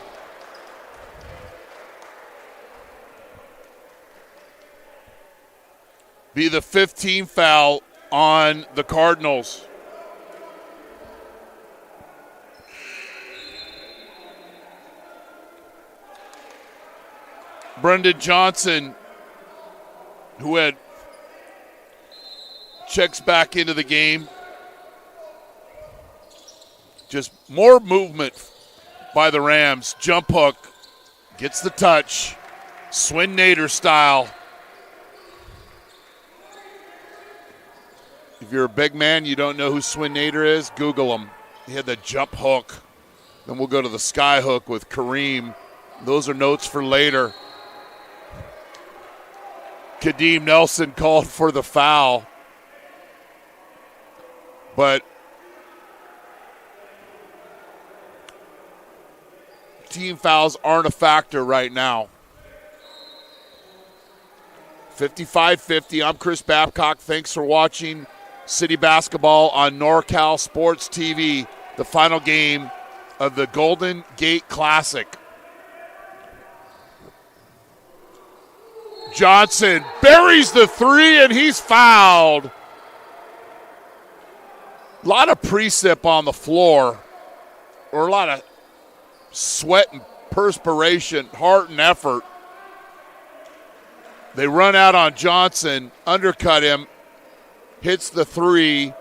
Be the 15th foul on the Cardinals. Brendan Johnson, who had checks back into the game. Just more movement by the Rams. Jump hook. Gets the touch. Swin Nader style. If you're a big man, you don't know who Swin Nader is, Google him. He had the jump hook. Then we'll go to the sky hook with Kareem. Those are notes for later. Kadeem Nelson called for the foul. But team fouls aren't a factor right now. 55-50. I'm Chris Babcock. Thanks for watching City Basketball on NorCal Sports TV, the final game of the Golden Gate Classic. Johnson buries the 3, and he's fouled. A lot of precip on the floor, or a lot of sweat and perspiration, heart and effort. They run out on Johnson, undercut him, hits the 3,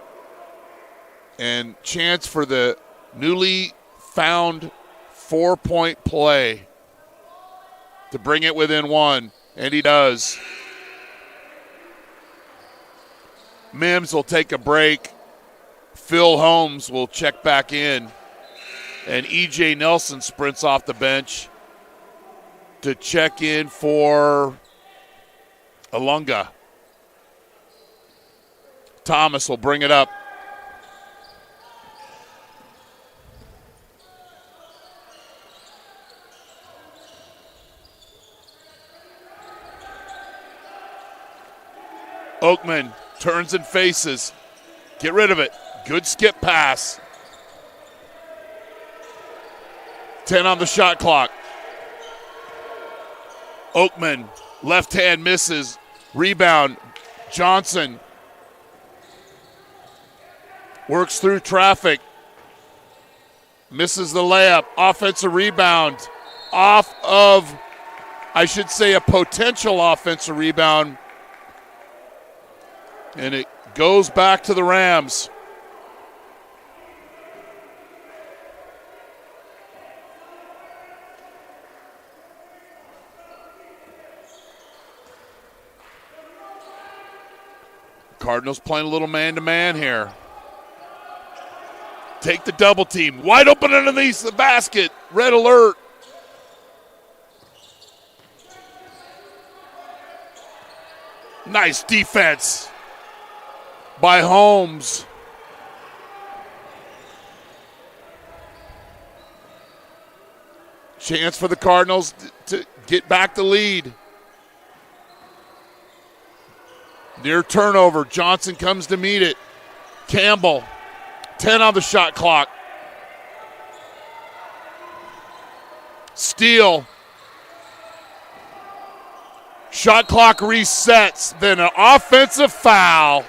and chance for the newly found 4-point play to bring it within 1, and he does. Mims will take a break. Phil Holmes will check back in. And E.J. Nelson sprints off the bench to check in for Alunga. Thomas will bring it up. Oakman turns and faces. Get rid of it. Good skip pass. 10 on the shot clock. Oakman, left hand misses. Rebound. Johnson works through traffic. Misses the layup. Offensive rebound. Off of, I should say, a potential offensive rebound. And it goes back to the Rams. Cardinals playing a little man-to-man here. Take the double team. Wide open underneath the basket. Red alert. Nice defense by Holmes. Chance for the Cardinals to get back the lead. Near turnover. Johnson comes to meet it. Campbell, 10 on the shot clock. Steal. Shot clock resets. Then an offensive foul.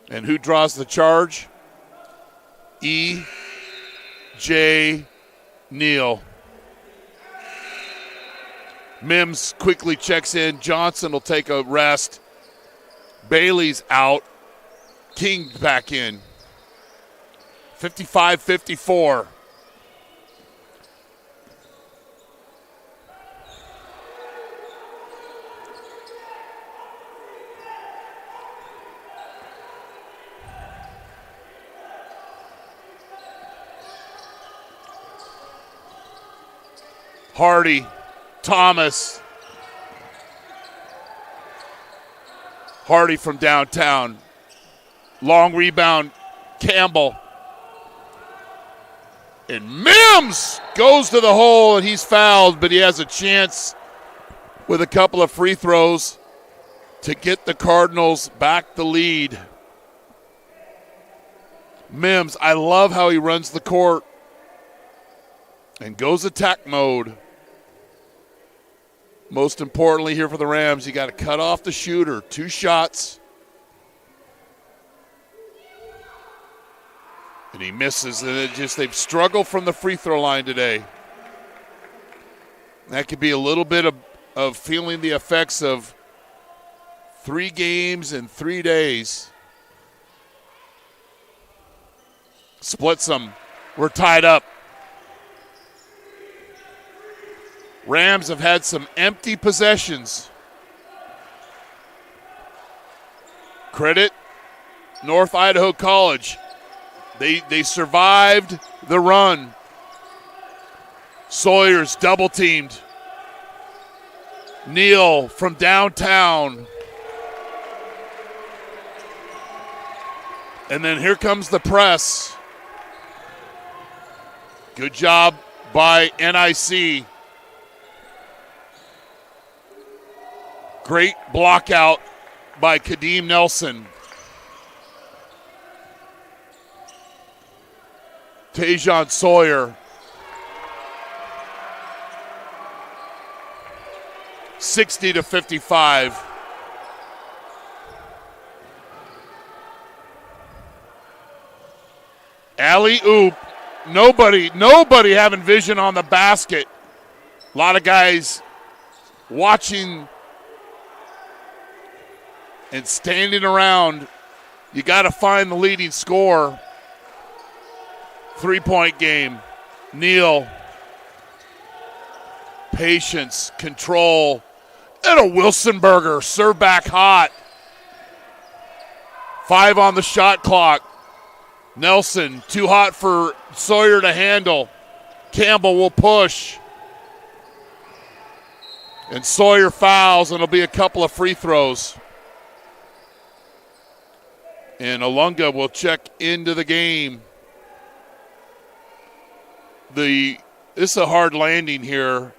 And who draws the charge? E.J. Neal. Mims quickly checks in. Johnson will take a rest. Bailey's out. King back in. 55-54. Hardy, Thomas. Hardy from downtown. Long rebound, Campbell. And Mims goes to the hole, and he's fouled, but he has a chance with a couple of free throws to get the Cardinals back the lead. Mims, I love how he runs the court and goes attack mode. Most importantly here for the Rams, you got to cut off the shooter. 2 shots. And he misses. And they've struggled from the free throw line today. That could be a little bit of feeling the effects of 3 games in 3 days. Splits them. We're tied up. Rams have had some empty possessions. Credit North Idaho College. They survived the run. Sawyer's double teamed. Neal from downtown. And then here comes the press. Good job by NIC. Great block out by Kadeem Nelson. Tajon Sawyer. 60-55. Alley-oop. Nobody having vision on the basket. A lot of guys watching and standing around. You got to find the leading scorer. 3-point game. Neal. Patience, control, and a Wilsonberger. Serve back hot. 5 on the shot clock. Nelson, too hot for Sawyer to handle. Campbell will push. And Sawyer fouls, and it'll be a couple of free throws. And Alunga will check into the game. This is a hard landing here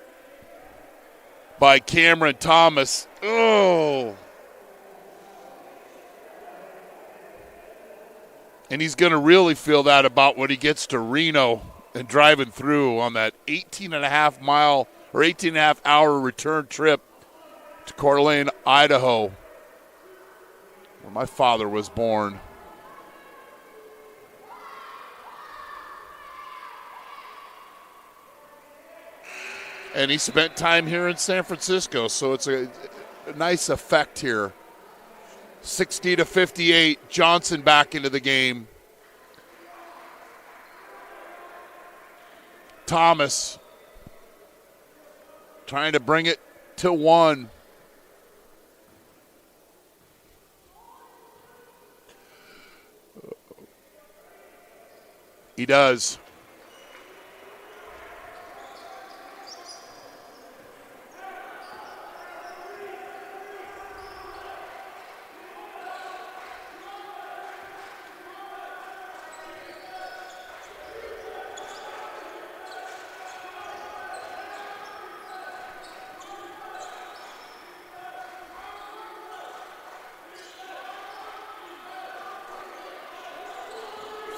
by Cameron Thomas. Oh. And he's going to really feel that about when he gets to Reno and driving through on that 18.5-hour return trip to Coeur d'Alene, Idaho, where my father was born. And he spent time here in San Francisco, so it's a nice effect here. 60-58, Johnson back into the game. Thomas trying to bring it to one. He does.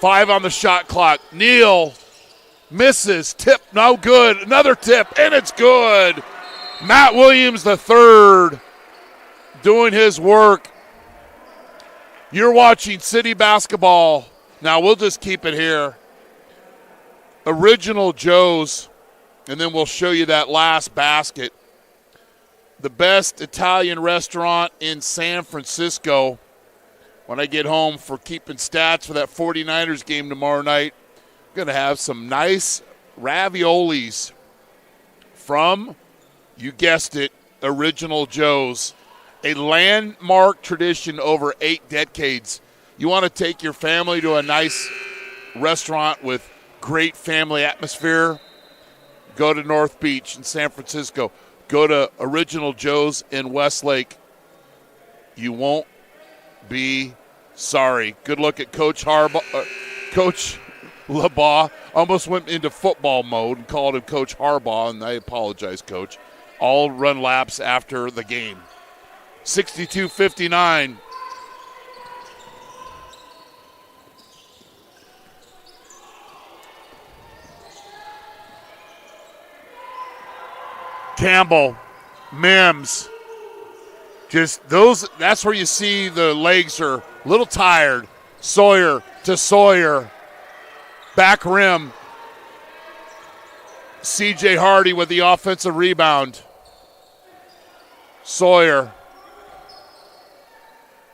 Five on the shot clock. Neal misses. Tip, no good. Another tip, and it's good. Matt Williams the third doing his work. You're watching City Basketball. Now we'll just keep it here. Original Joe's, and then we'll show you that last basket. The best Italian restaurant in San Francisco. When I get home for keeping stats for that 49ers game tomorrow night, I'm going to have some nice raviolis from, you guessed it, Original Joe's. A landmark tradition over 8 decades. You want to take your family to a nice restaurant with great family atmosphere? Go to North Beach in San Francisco. Go to Original Joe's in Westlake. You won't be sorry. Good look at Coach Labaugh. Almost went into football mode and called him Coach Harbaugh, and I apologize, Coach. All run laps after the game. 62-59. Campbell, Mims. Just those, that's where you see the legs are a little tired. Sawyer to Sawyer. Back rim. C.J. Hardy with the offensive rebound. Sawyer.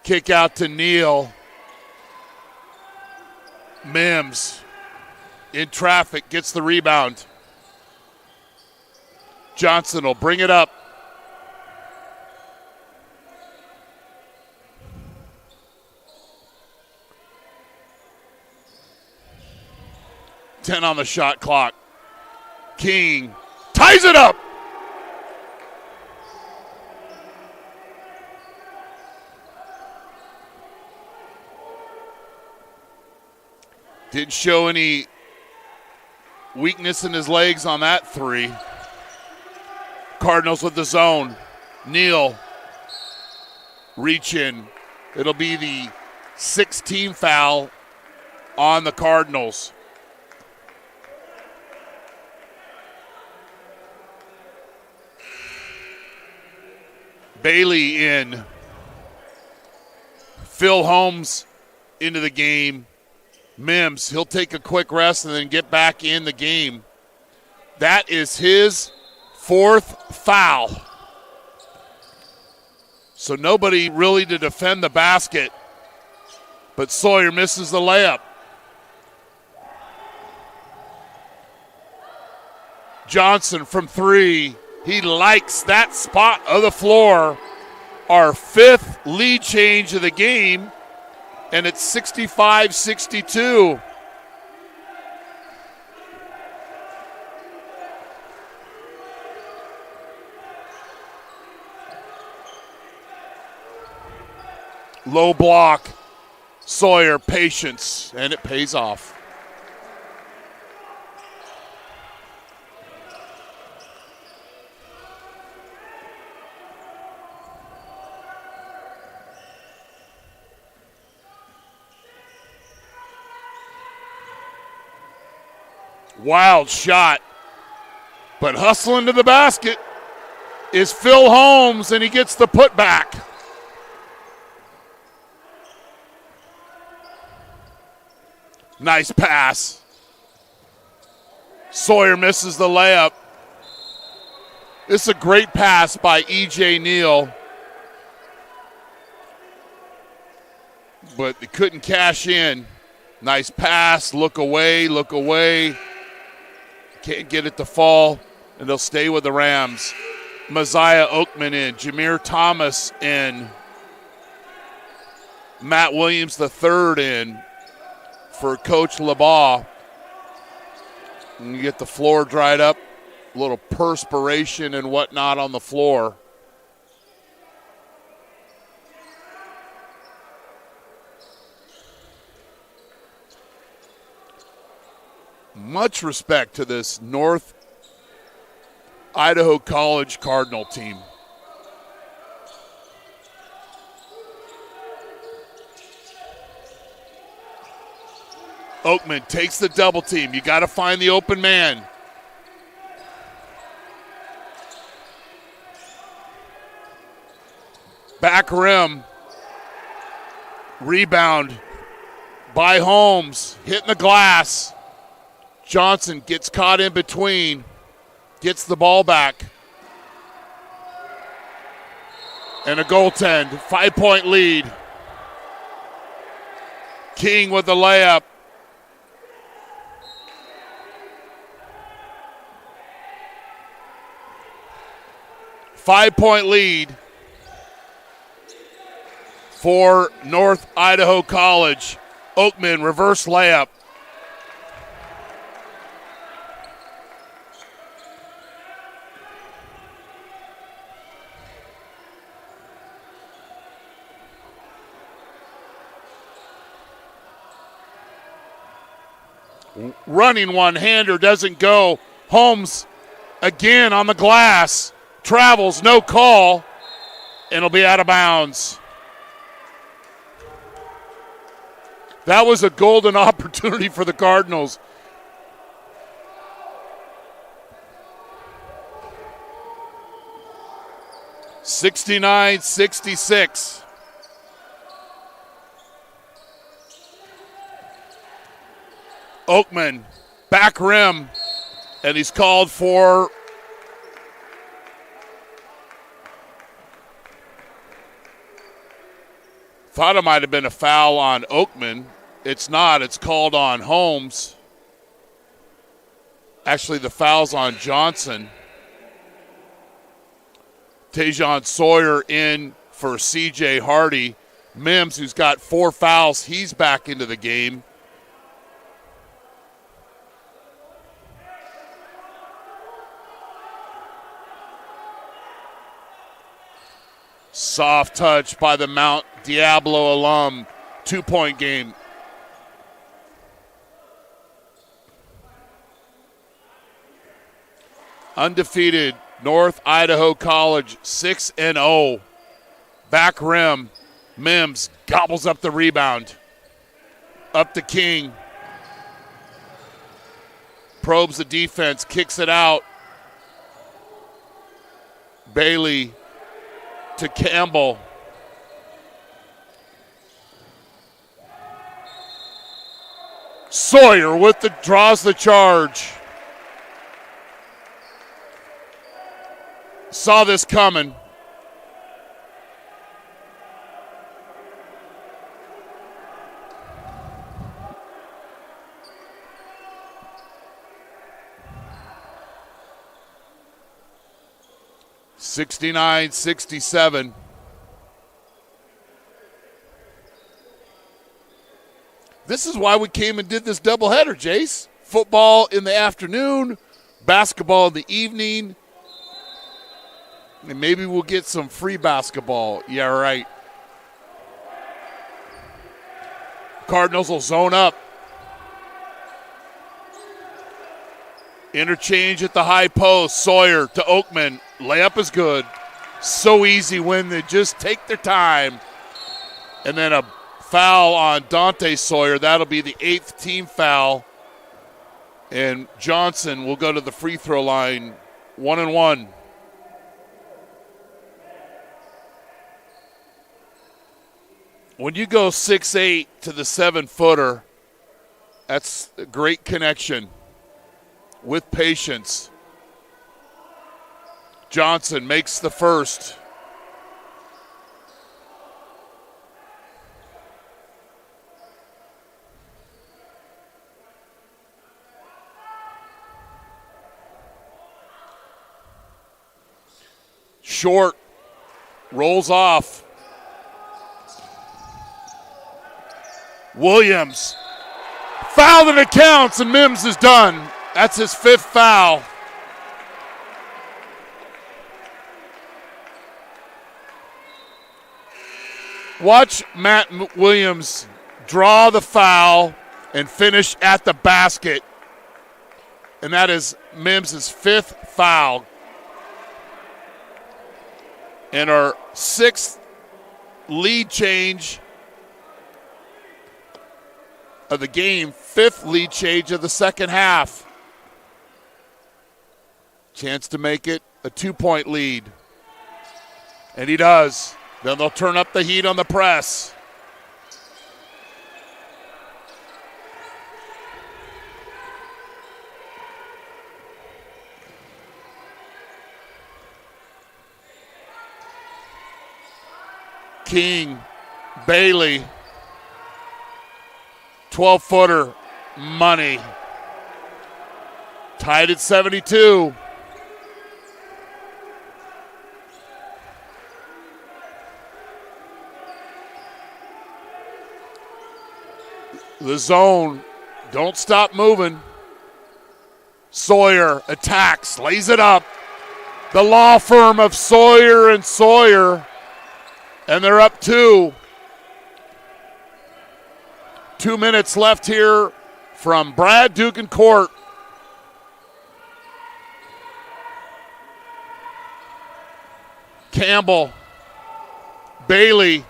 Kick out to Neal. Mims in traffic gets the rebound. Johnson will bring it up. Ten on the shot clock. King ties it up. Didn't show any weakness in his legs on that three. Cardinals with the zone. Neal. Reach in. It'll be the 6th team foul on the Cardinals. Bailey in. Phil Holmes into the game. Mims, he'll take a quick rest and then get back in the game. That is his 4th foul. So nobody really to defend the basket. But Sawyer misses the layup. Johnson from 3. He likes that spot of the floor. Our 5th lead change of the game, and it's 65-62. Low block. Sawyer, patience, and it pays off. Wild shot. But hustling to the basket is Phil Holmes, and he gets the putback. Nice pass. Sawyer misses the layup. This is a great pass by E.J. Neal. But they couldn't cash in. Nice pass. Look away, look away. Can't get it to fall, and they'll stay with the Rams. Messiah Oakman in. Jameer Thomas in. Matt Williams III in for Coach LeBaugh. And you get the floor dried up. A little perspiration and whatnot on the floor. Much respect to this North Idaho College Cardinal team. Oakman takes the double team. You got to find the open man. Back rim. Rebound by Holmes. Hitting the glass. Johnson gets caught in between. Gets the ball back. And a goaltend. 5-point lead. King with the layup. Five-point lead for North Idaho College. Oakman, reverse layup. Running one-hander doesn't go. Holmes again on the glass. Travels, no call, and it'll be out of bounds. That was a golden opportunity for the Cardinals. (69-66). Oakman, back rim, and he's called for thought it might have been a foul on Oakman. It's not. It's called on Holmes. Actually, the foul's on Johnson. Tajon Sawyer in for C.J. Hardy. Mims, who's got 4 fouls, he's back into the game. Soft touch by the Mount Diablo alum. 2-point game. Undefeated North Idaho College, 6-0. Back rim. Mims gobbles up the rebound. Up to King. Probes the defense, kicks it out. Bailey to Campbell. Sawyer draws the charge. Saw this coming. (69-67). This is why we came and did this doubleheader, Jace. Football in the afternoon, basketball in the evening, and maybe we'll get some free basketball. Yeah, right. Cardinals will zone up. Interchange at the high post. Sawyer to Oakman. Layup is good. So easy when they just take their time. And then a foul on Dante Sawyer. That'll be the 8th team foul And Johnson will go to the free throw line, 1-1. When you go 6'8" to the 7-footer, that's a great connection with patience. Johnson makes the first. Short, rolls off. Williams, foul and it counts, and Mims is done. That's his 5th foul. Watch Matt Williams draw the foul and finish at the basket. And that is Mims' 5th foul. And our 6th lead change of the game, 5th lead change of the second half. Chance to make it a 2-point lead. And he does. Then they'll turn up the heat on the press. King, Bailey, 12-footer, money. Tied at 72. The zone, don't stop moving. Sawyer attacks, lays it up. The law firm of Sawyer and Sawyer, and they're up 2. 2 minutes left here from Brad Dugan Court. Campbell, Bailey,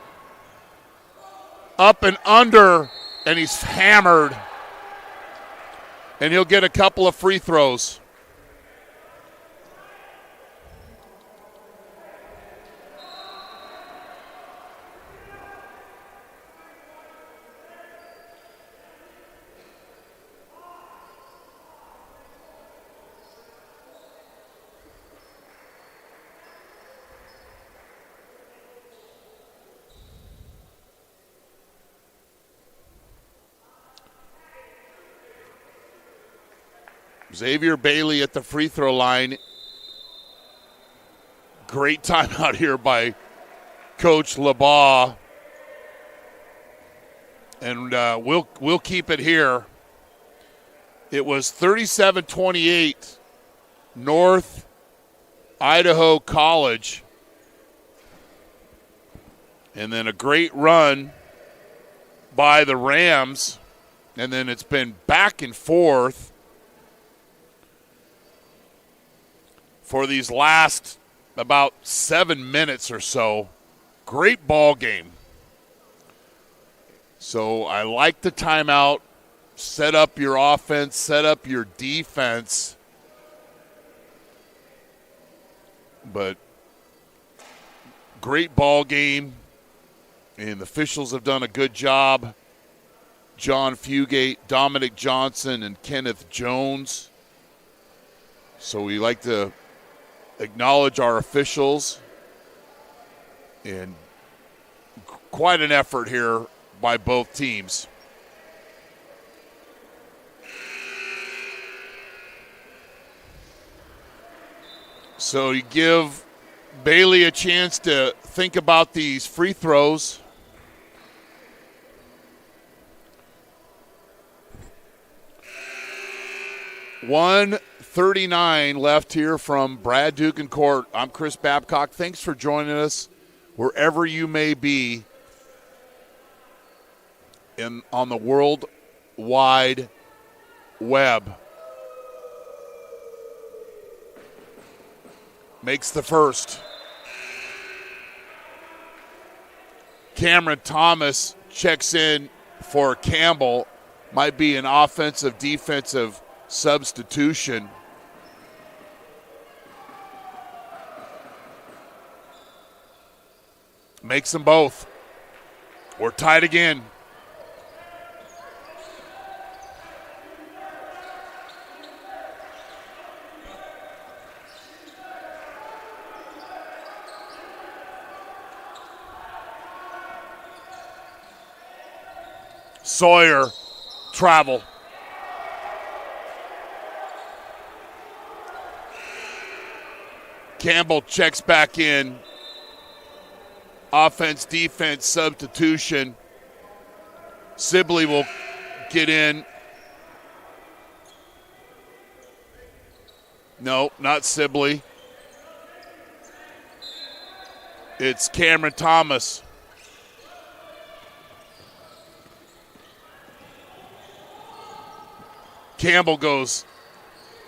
up and under, and he's hammered. And he'll get a couple of free throws. Xavier Bailey at the free throw line. Great timeout here by Coach LeBaugh. And we'll keep it here. It was 37-28, North Idaho College. And then a great run by the Rams. And then it's been back and forth for these last about 7 minutes or so. Great ball game. So I like the timeout. Set up your offense, set up your defense. But great ball game. And the officials have done a good job. John Fugate, Dominic Johnson, and Kenneth Jones. So we like to acknowledge our officials, and quite an effort here by both teams. So you give Bailey a chance to think about these free throws. .139 left here from Brad Dugan Court. I'm Chris Babcock. Thanks for joining us wherever you may be on the World Wide Web. Makes the first. Cameron Thomas checks in for Campbell. Might be an offensive, defensive substitution. Makes them both. We're tied again. Sawyer, travel. Campbell checks back in. Offense, defense, substitution. Sibley will get in. No, not Sibley. It's Cameron Thomas. Campbell goes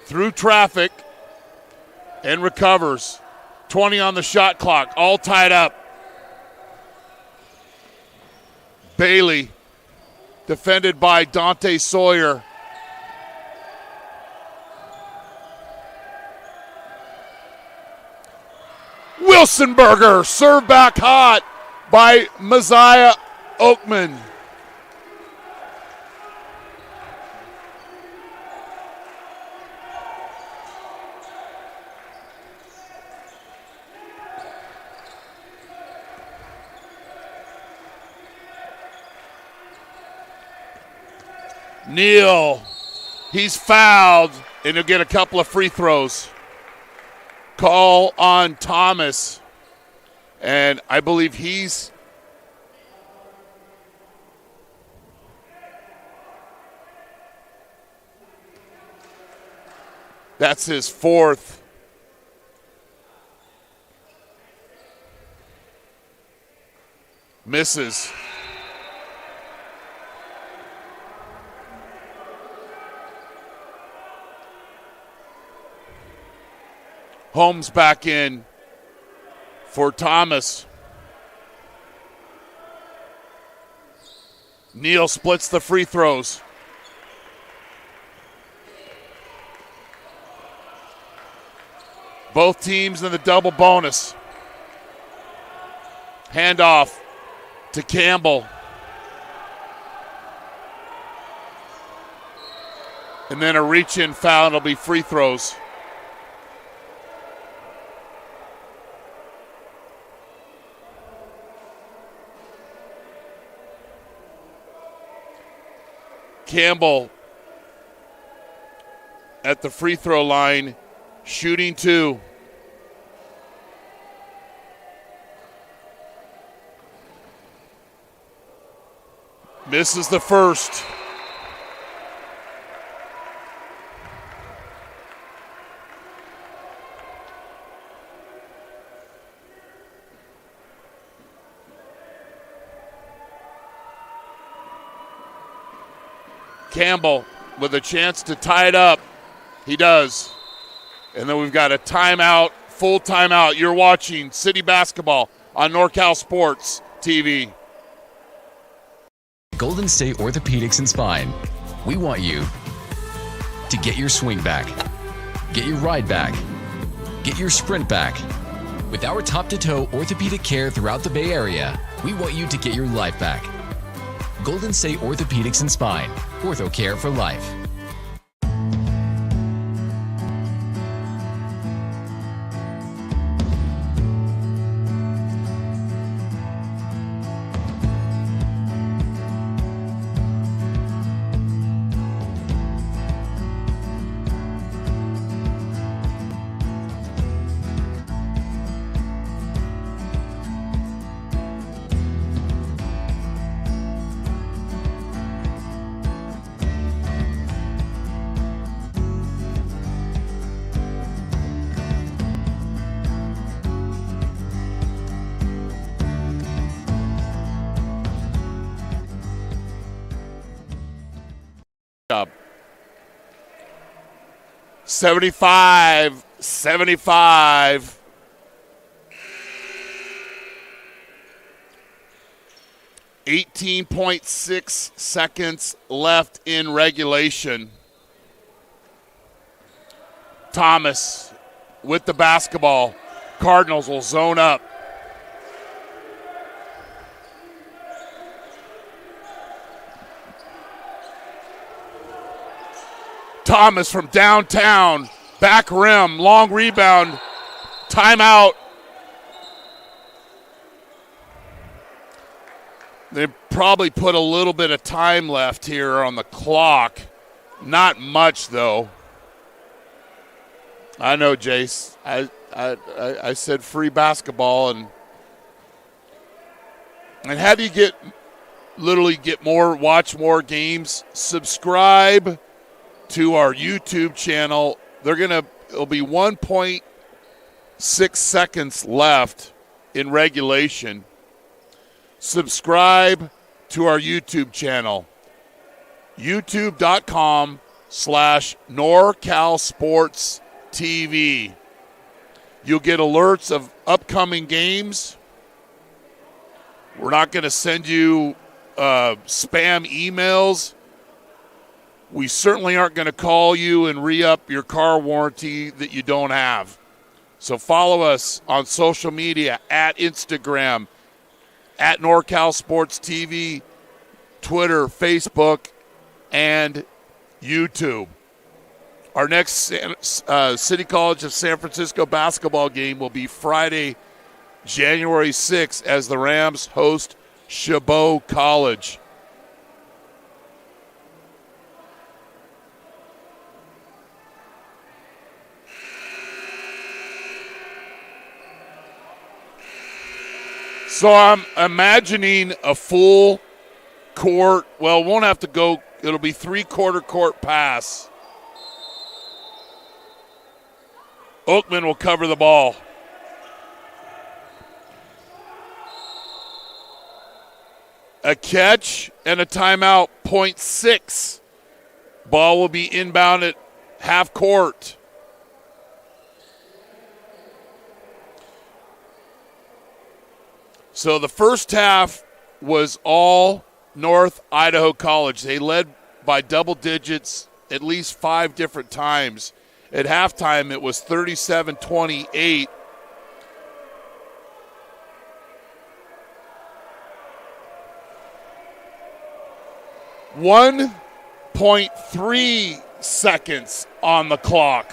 through traffic and recovers. 20 on the shot clock, all tied up. Bailey, defended by Dante Sawyer. Wilsonberger, served back hot by Messiah Oakman. Neal, he's fouled, and he'll get a couple of free throws. Call on Thomas, and I believe that's his fourth. Misses. Holmes back in for Thomas. Neal splits the free throws. Both teams in the double bonus. Handoff to Campbell. And then a reach-in foul, and it'll be free throws. Campbell at the free throw line, shooting two. Misses the first. Campbell with a chance to tie it up. He does. And then we've got a timeout, full timeout. You're watching City Basketball on NorCal Sports TV. Golden State Orthopedics and Spine. We want you to get your swing back, get your ride back, get your sprint back. With our top-to-toe orthopedic care throughout the Bay Area, we want you to get your life back. Golden State Orthopedics and Spine. Ortho care for life. Up. 75-75. .6 seconds left in regulation. Thomas with the basketball. Cardinals will zone up. Thomas from downtown, back rim, long rebound, timeout. They probably put a little bit of time left here on the clock. Not much, though. I know, Jace. I said free basketball, and how do you watch more games? Subscribe to our YouTube channel. It'll be 1.6 seconds left in regulation. Subscribe to our YouTube channel, youtube.com/NorCal Sports TV. You'll get alerts of upcoming games. We're not going to send you spam emails. We certainly aren't going to call you and re-up your car warranty that you don't have. So follow us on social media at Instagram, at NorCal Sports TV, Twitter, Facebook, and YouTube. Our next City College of San Francisco basketball game will be Friday, January 6th, as the Rams host Chabot College. So I'm imagining a full court. Well, won't have to go. It'll be three-quarter court pass. Oakman will cover the ball. A catch and a timeout, 0.6. Ball will be inbound at half court. So the first half was all North Idaho College. They led by double digits at least 5 different times. At halftime, it was 37-28. .3 seconds on the clock.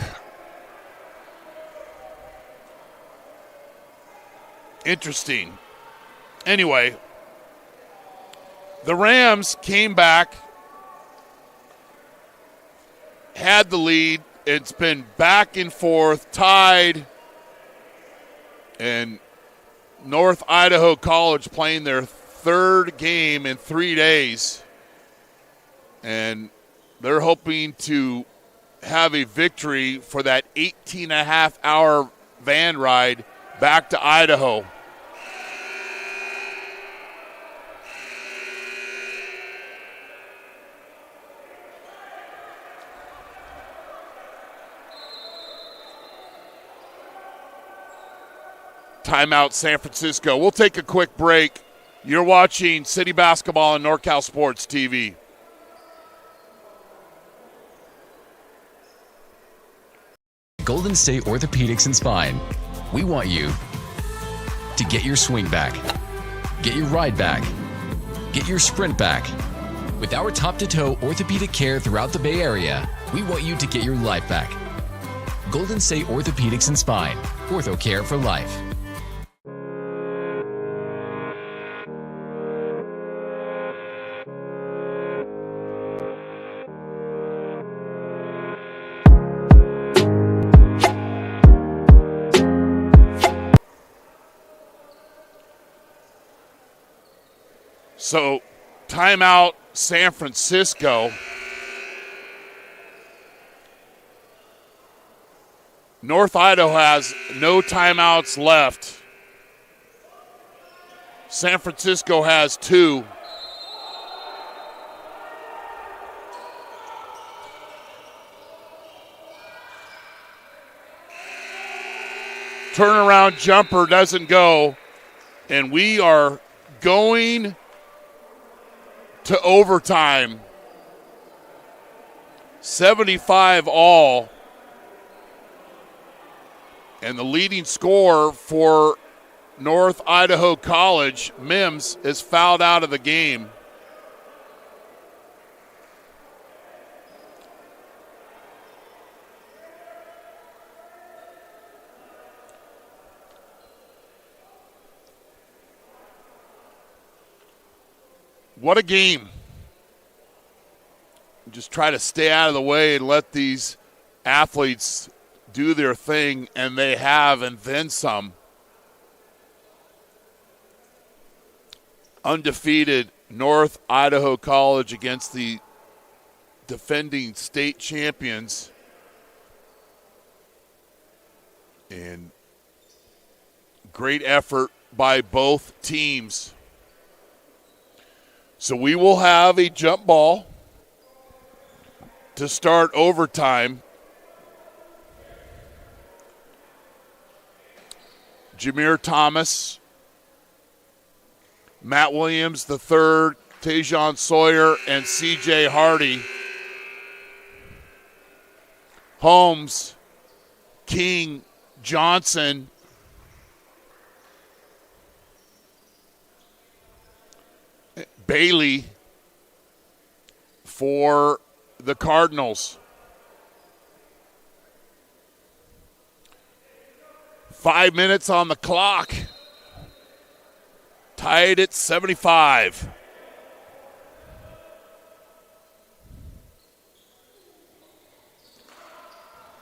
Interesting. Anyway, the Rams came back, had the lead. It's been back and forth, tied, and North Idaho College playing their third game in 3 days. And they're hoping to have a victory for that 18-and-a-half-hour van ride back to Idaho. Timeout, San Francisco. We'll take a quick break. You're watching City Basketball on NorCal Sports TV. Golden State Orthopedics and Spine. We want you to get your swing back, get your ride back, get your sprint back. With our top-to-toe orthopedic care throughout the Bay Area, we want you to get your life back. Golden State Orthopedics and Spine. Ortho care for life. So, timeout, San Francisco. North Idaho has no timeouts left. San Francisco has 2. Turnaround jumper doesn't go, and we are going to overtime. 75 all. And the leading scorer for North Idaho College, Mims, is fouled out of the game. What a game. Just try to stay out of the way and let these athletes do their thing, and they have, and then some. Undefeated North Idaho College against the defending state champions. And great effort by both teams. So we will have a jump ball to start overtime. Jameer Thomas, Matt Williams III, Tajon Sawyer, and C.J. Hardy. Holmes, King, Johnson, Bailey for the Cardinals. 5 minutes on the clock. Tied at 75.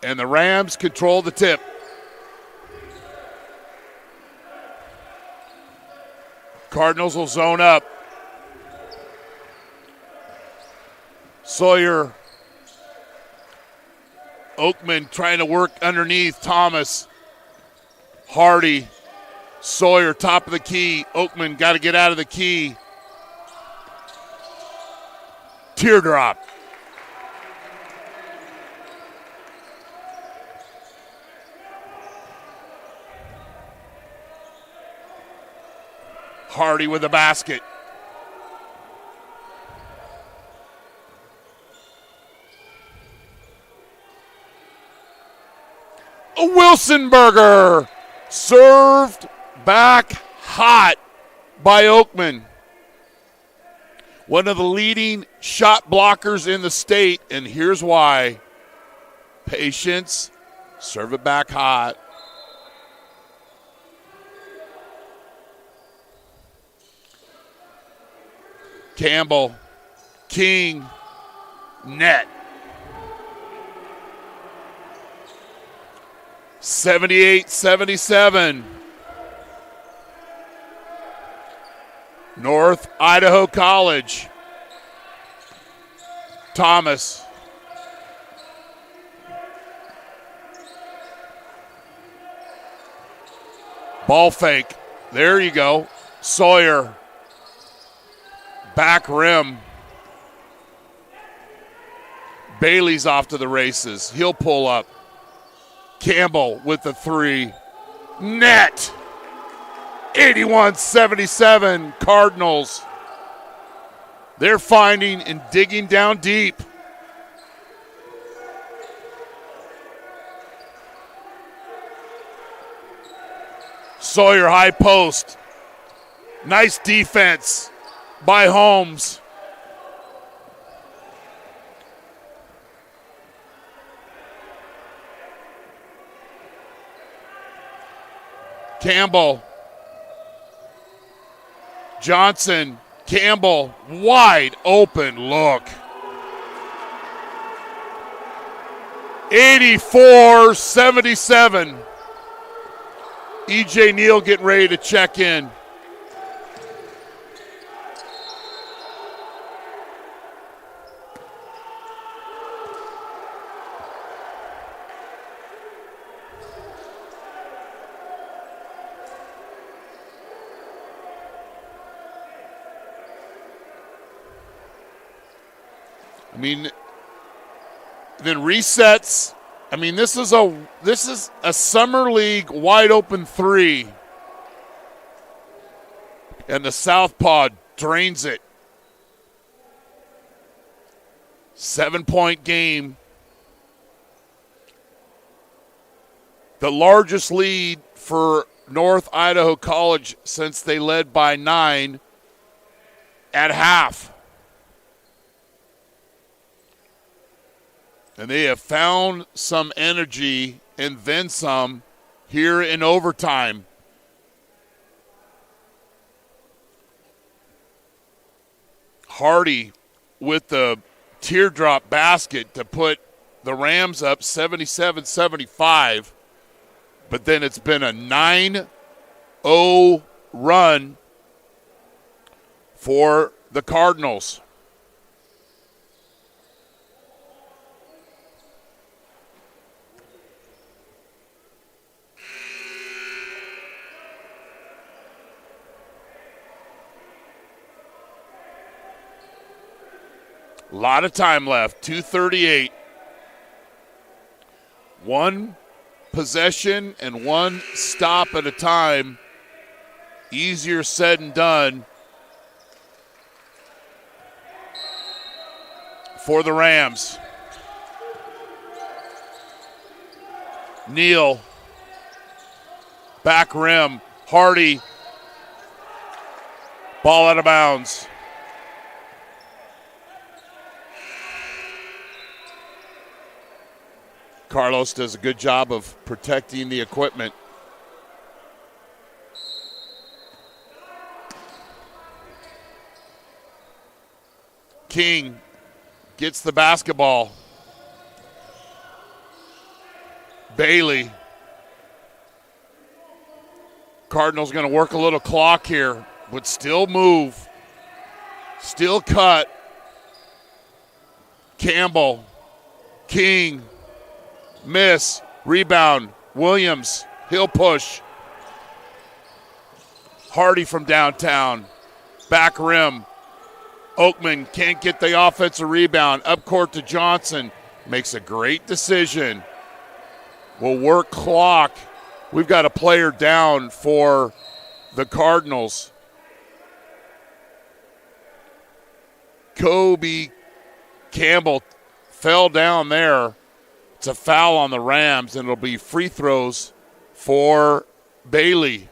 And the Rams control the tip. Cardinals will zone up. Sawyer. Oakman trying to work underneath Thomas. Hardy. Sawyer, top of the key. Oakman got to get out of the key. Teardrop. Hardy with the basket. A Wilson burger served back hot by Oakman. One of the leading shot blockers in the state, and here's why. Patience, serve it back hot. Campbell, King, net. 78-77. North Idaho College. Thomas. Ball fake. There you go. Sawyer. Back rim. Bailey's off to the races. He'll pull up. Campbell with the three. Net. 81-77 Cardinals. They're finding and digging down deep. Sawyer high post. Nice defense by Holmes. Campbell. Johnson. Campbell. Wide open look. 84-77. E.J. Neal getting ready to check in. I mean, then resets. I mean, this is a summer league wide open three, and the southpaw drains it. 7-point game. The largest lead for North Idaho College since they led by 9 at half. And they have found some energy and then some here in overtime. Hardy with the teardrop basket to put the Rams up 77-75. But then it's been a 9-0 run for the Cardinals. A lot of time left, 2:38. One possession and one stop at a time. Easier said than done for the Rams. Neal, back rim, Hardy, ball out of bounds. Carlos does a good job of protecting the equipment. King gets the basketball. Bailey. Cardinals going to work a little clock here, but still move. Still cut. Campbell. King. Miss, rebound, Williams, he'll push. Hardy from downtown, back rim. Oakman can't get the offensive rebound, up court to Johnson, makes a great decision. Will work clock. We've got a player down for the Cardinals. Kobe Campbell fell down there. It's a foul on the Rams, and it'll be free throws for Bailey.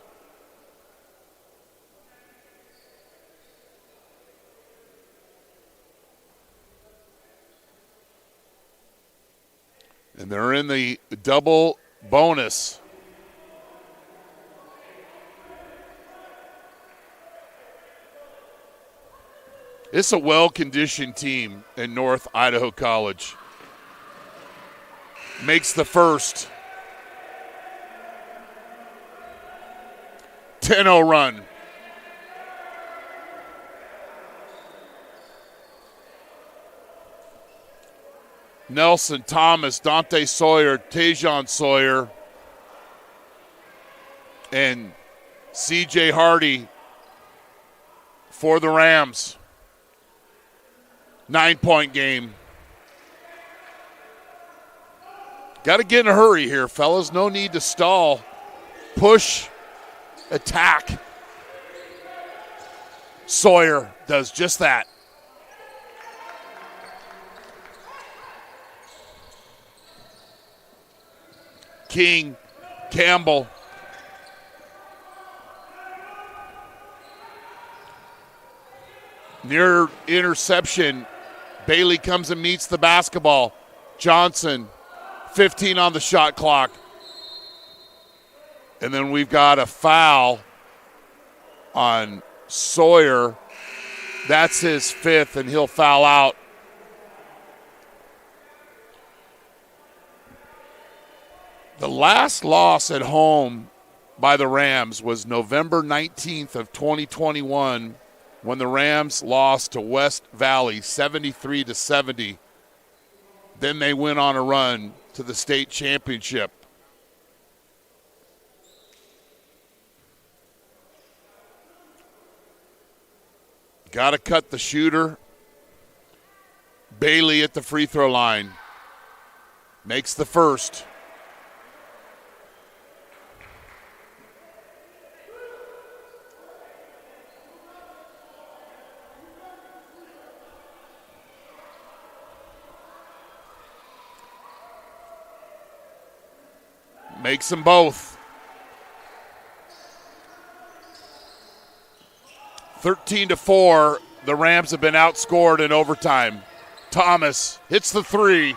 And they're in the double bonus. It's a well-conditioned team in North Idaho College. Makes the first. 10-0 run. Nelson, Thomas, Dante Sawyer, Tajon Sawyer, and C.J. Hardy for the Rams. 9-point game. Got to get in a hurry here, fellas. No need to stall. Push, attack. Sawyer does just that. King, Campbell. Near interception. Bailey comes and meets the basketball. Johnson. 15 on the shot clock. And then we've got a foul on Sawyer. That's his fifth, and he'll foul out. The last loss at home by the Rams was November 19th of 2021 when the Rams lost to West Valley 73-70. Then they went on a run to the state championship. Got to cut the shooter. Bailey at the free throw line. Makes the first. Makes them both. 13-4, the Rams have been outscored in overtime. Thomas hits the three.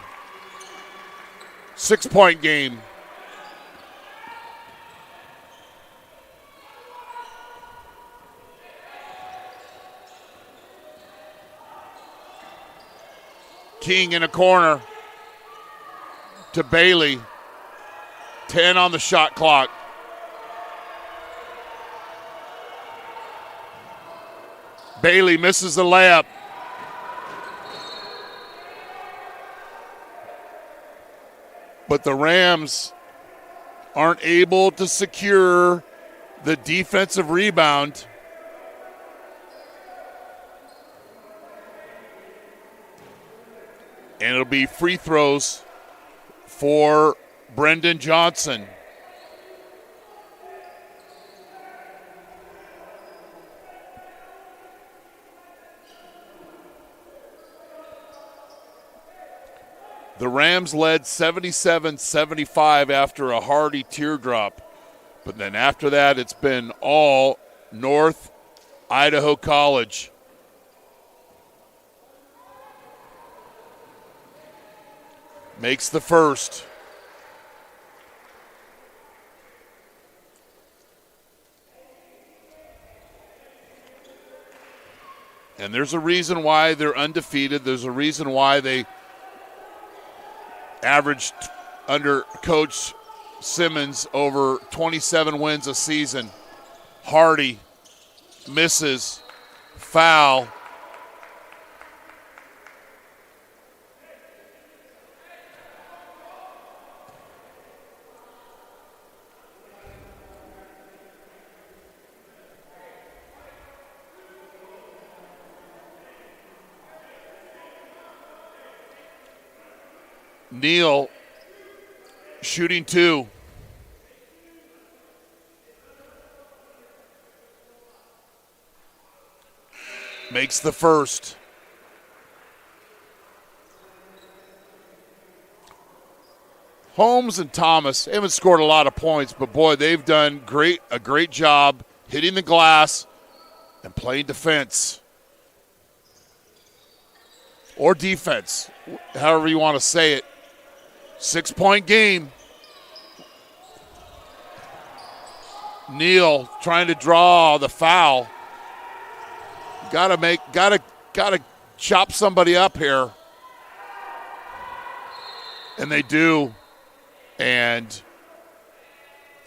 6-point game. King in a corner to Bailey. 10 on the shot clock. Bailey misses the layup. But the Rams aren't able to secure the defensive rebound. And it'll be free throws for Brendan Johnson. The Rams led 77-75 after a Hardy teardrop. But then after that, it's been all North Idaho College. Makes the first. And there's a reason why they're undefeated. There's a reason why they averaged under Coach Simmons over 27 wins a season. Hardy misses, foul. Neal shooting two. Makes the first. Holmes and Thomas haven't scored a lot of points, but boy, they've done a great job hitting the glass and playing defense. Or defense, however you want to say it. 6-point game. Neal trying to draw the foul. Gotta chop somebody up here. And they do. And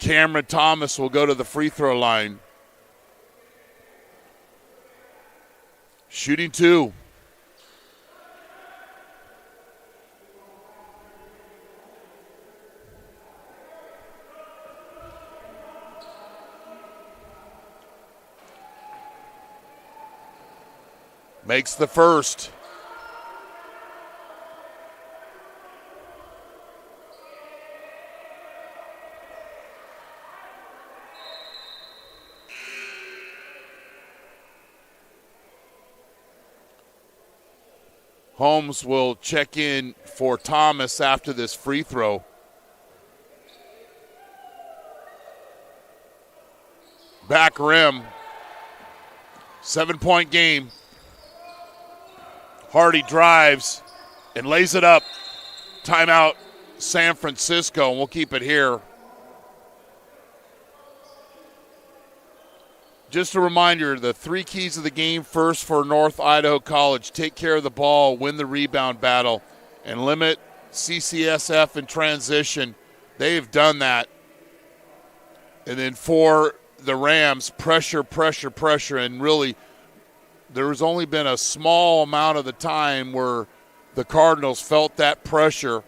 Cameron Thomas will go to the free throw line. Shooting two. Makes the first. Holmes will check in for Thomas after this free throw. Back rim. 7-point game. Hardy drives and lays it up. Timeout, San Francisco, and we'll keep it here. Just a reminder, the three keys of the game. First, for North Idaho College, take care of the ball, win the rebound battle, and limit CCSF in transition. They've done that. And then for the Rams, pressure, and really there's only been a small amount of the time where the Cardinals felt that pressure.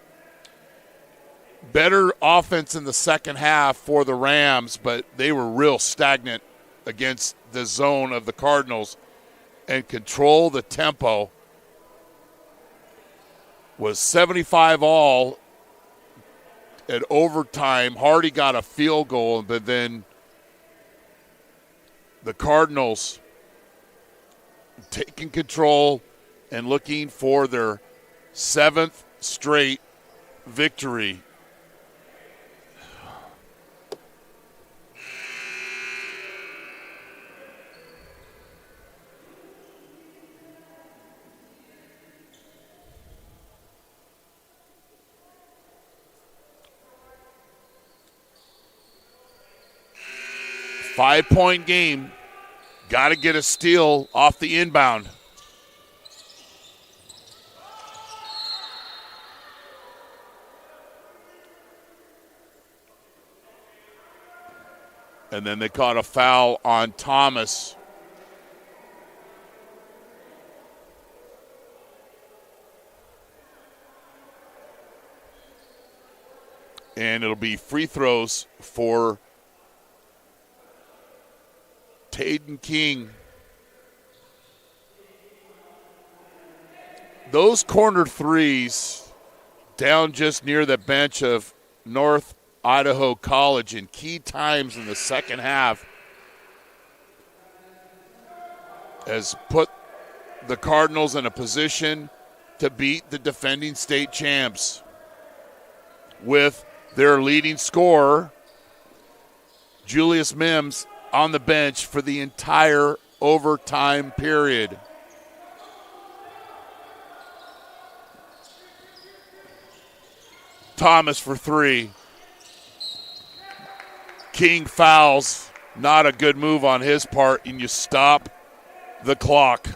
Better offense in the second half for the Rams, but they were real stagnant against the zone of the Cardinals and control the tempo. Was 75 all at overtime. Hardy got a field goal, but then the Cardinals taking control and looking for their 7th straight victory. 5-point game. Got to get a steal off the inbound. And then they caught a foul on Thomas. And it'll be free throws for Taden King. Those corner threes down just near the bench of North Idaho College in key times in the second half has put the Cardinals in a position to beat the defending state champs with their leading scorer, Julius Mims, on the bench for the entire overtime period. Thomas for three. King fouls. Not a good move on his part, and you stop the clock.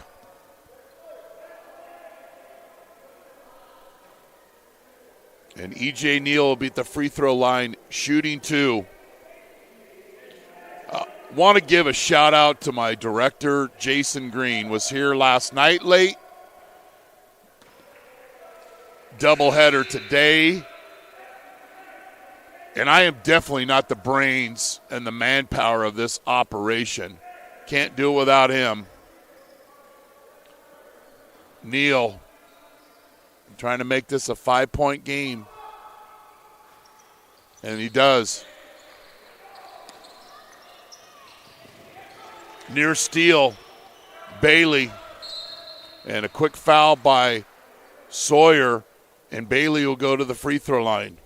And E.J. Neal will be at the free throw line shooting two. Want to give a shout out to my director, Jason Green. Was here last night late. Doubleheader today. And I am definitely not the brains and the manpower of this operation. Can't do it without him. Neal trying to make this a 5-point game. And he does. Near steal, Bailey. And a quick foul by Sawyer. And Bailey will go to the free throw line.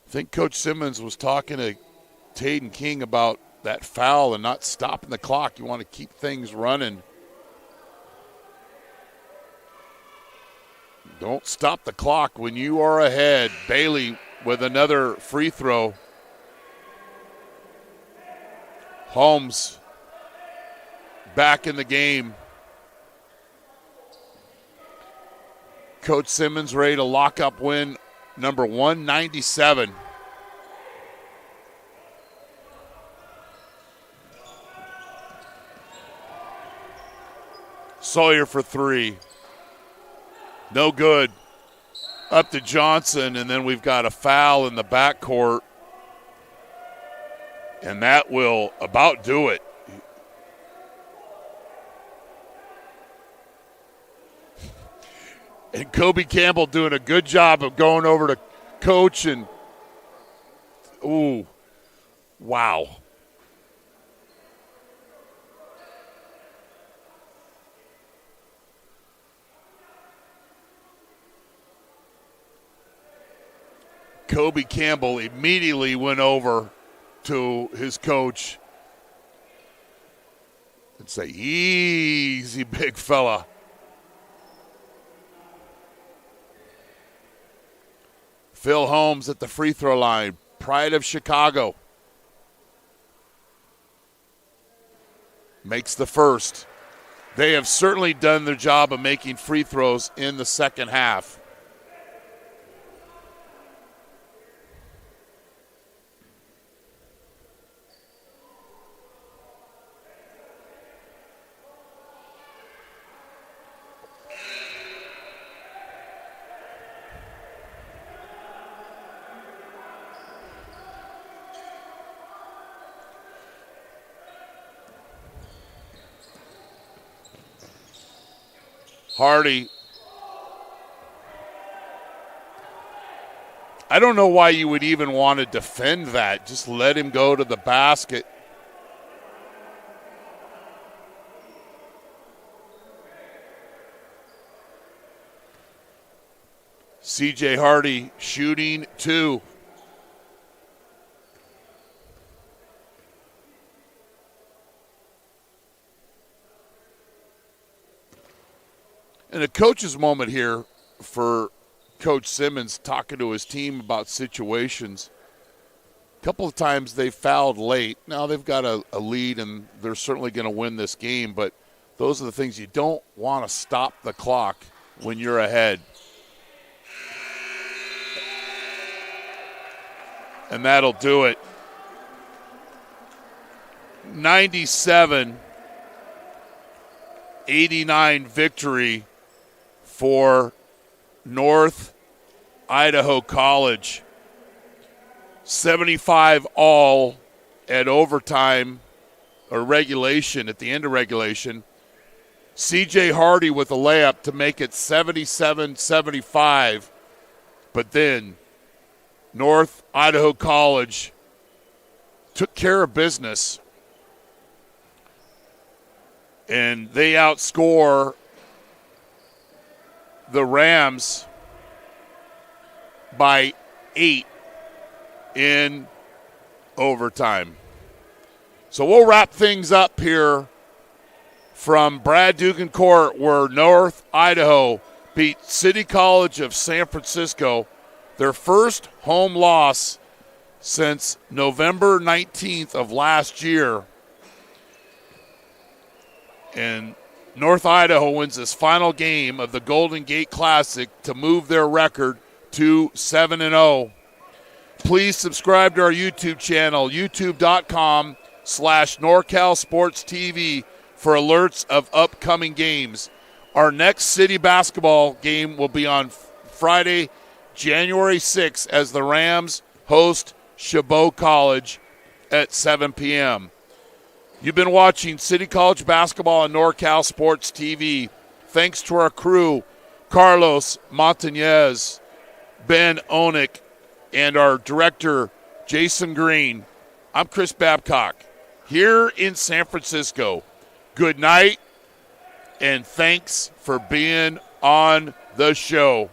I think Coach Simmons was talking to Taden King about that foul and not stopping the clock. You want to keep things running. Don't stop the clock when you are ahead. Bailey with another free throw. Holmes back in the game. Coach Simmons ready to lock up win number 197. Sawyer for three. No good. Up to Johnson, and then we've got a foul in the backcourt. And that will about do it. And Kobe Campbell doing a good job of going over to Coach and, ooh, wow. Kobe Campbell immediately went over to his coach and say, easy, big fella. Phil Holmes at the free throw line, pride of Chicago. Makes the first. They have certainly done their job of making free throws in the second half. Hardy. I don't know why you would even want to defend that. Just let him go to the basket. C.J. Hardy shooting two. And a coach's moment here for Coach Simmons talking to his team about situations. A couple of times they fouled late. Now they've got a lead, and they're certainly going to win this game, but those are the things you don't want to stop the clock when you're ahead. And that'll do it. 97-89 victory for North Idaho College. 75 all at overtime or regulation, at the end of regulation. C.J. Hardy with a layup to make it 77-75. But then North Idaho College took care of business. And they outscore the Rams by 8 in overtime. So we'll wrap things up here from Brad Dugan Court, where North Idaho beat City College of San Francisco, their first home loss since November 19th of last year. And North Idaho wins this final game of the Golden Gate Classic to move their record to 7-0. Please subscribe to our YouTube channel, youtube.com/NorCal Sports TV, for alerts of upcoming games. Our next city basketball game will be on Friday, January 6th, as the Rams host Chabot College at 7 p.m. You've been watching City College basketball on NorCal Sports TV. Thanks to our crew, Carlos Montañez, Ben Onik, and our director, Jason Green. I'm Chris Babcock here in San Francisco. Good night, and thanks for being on the show.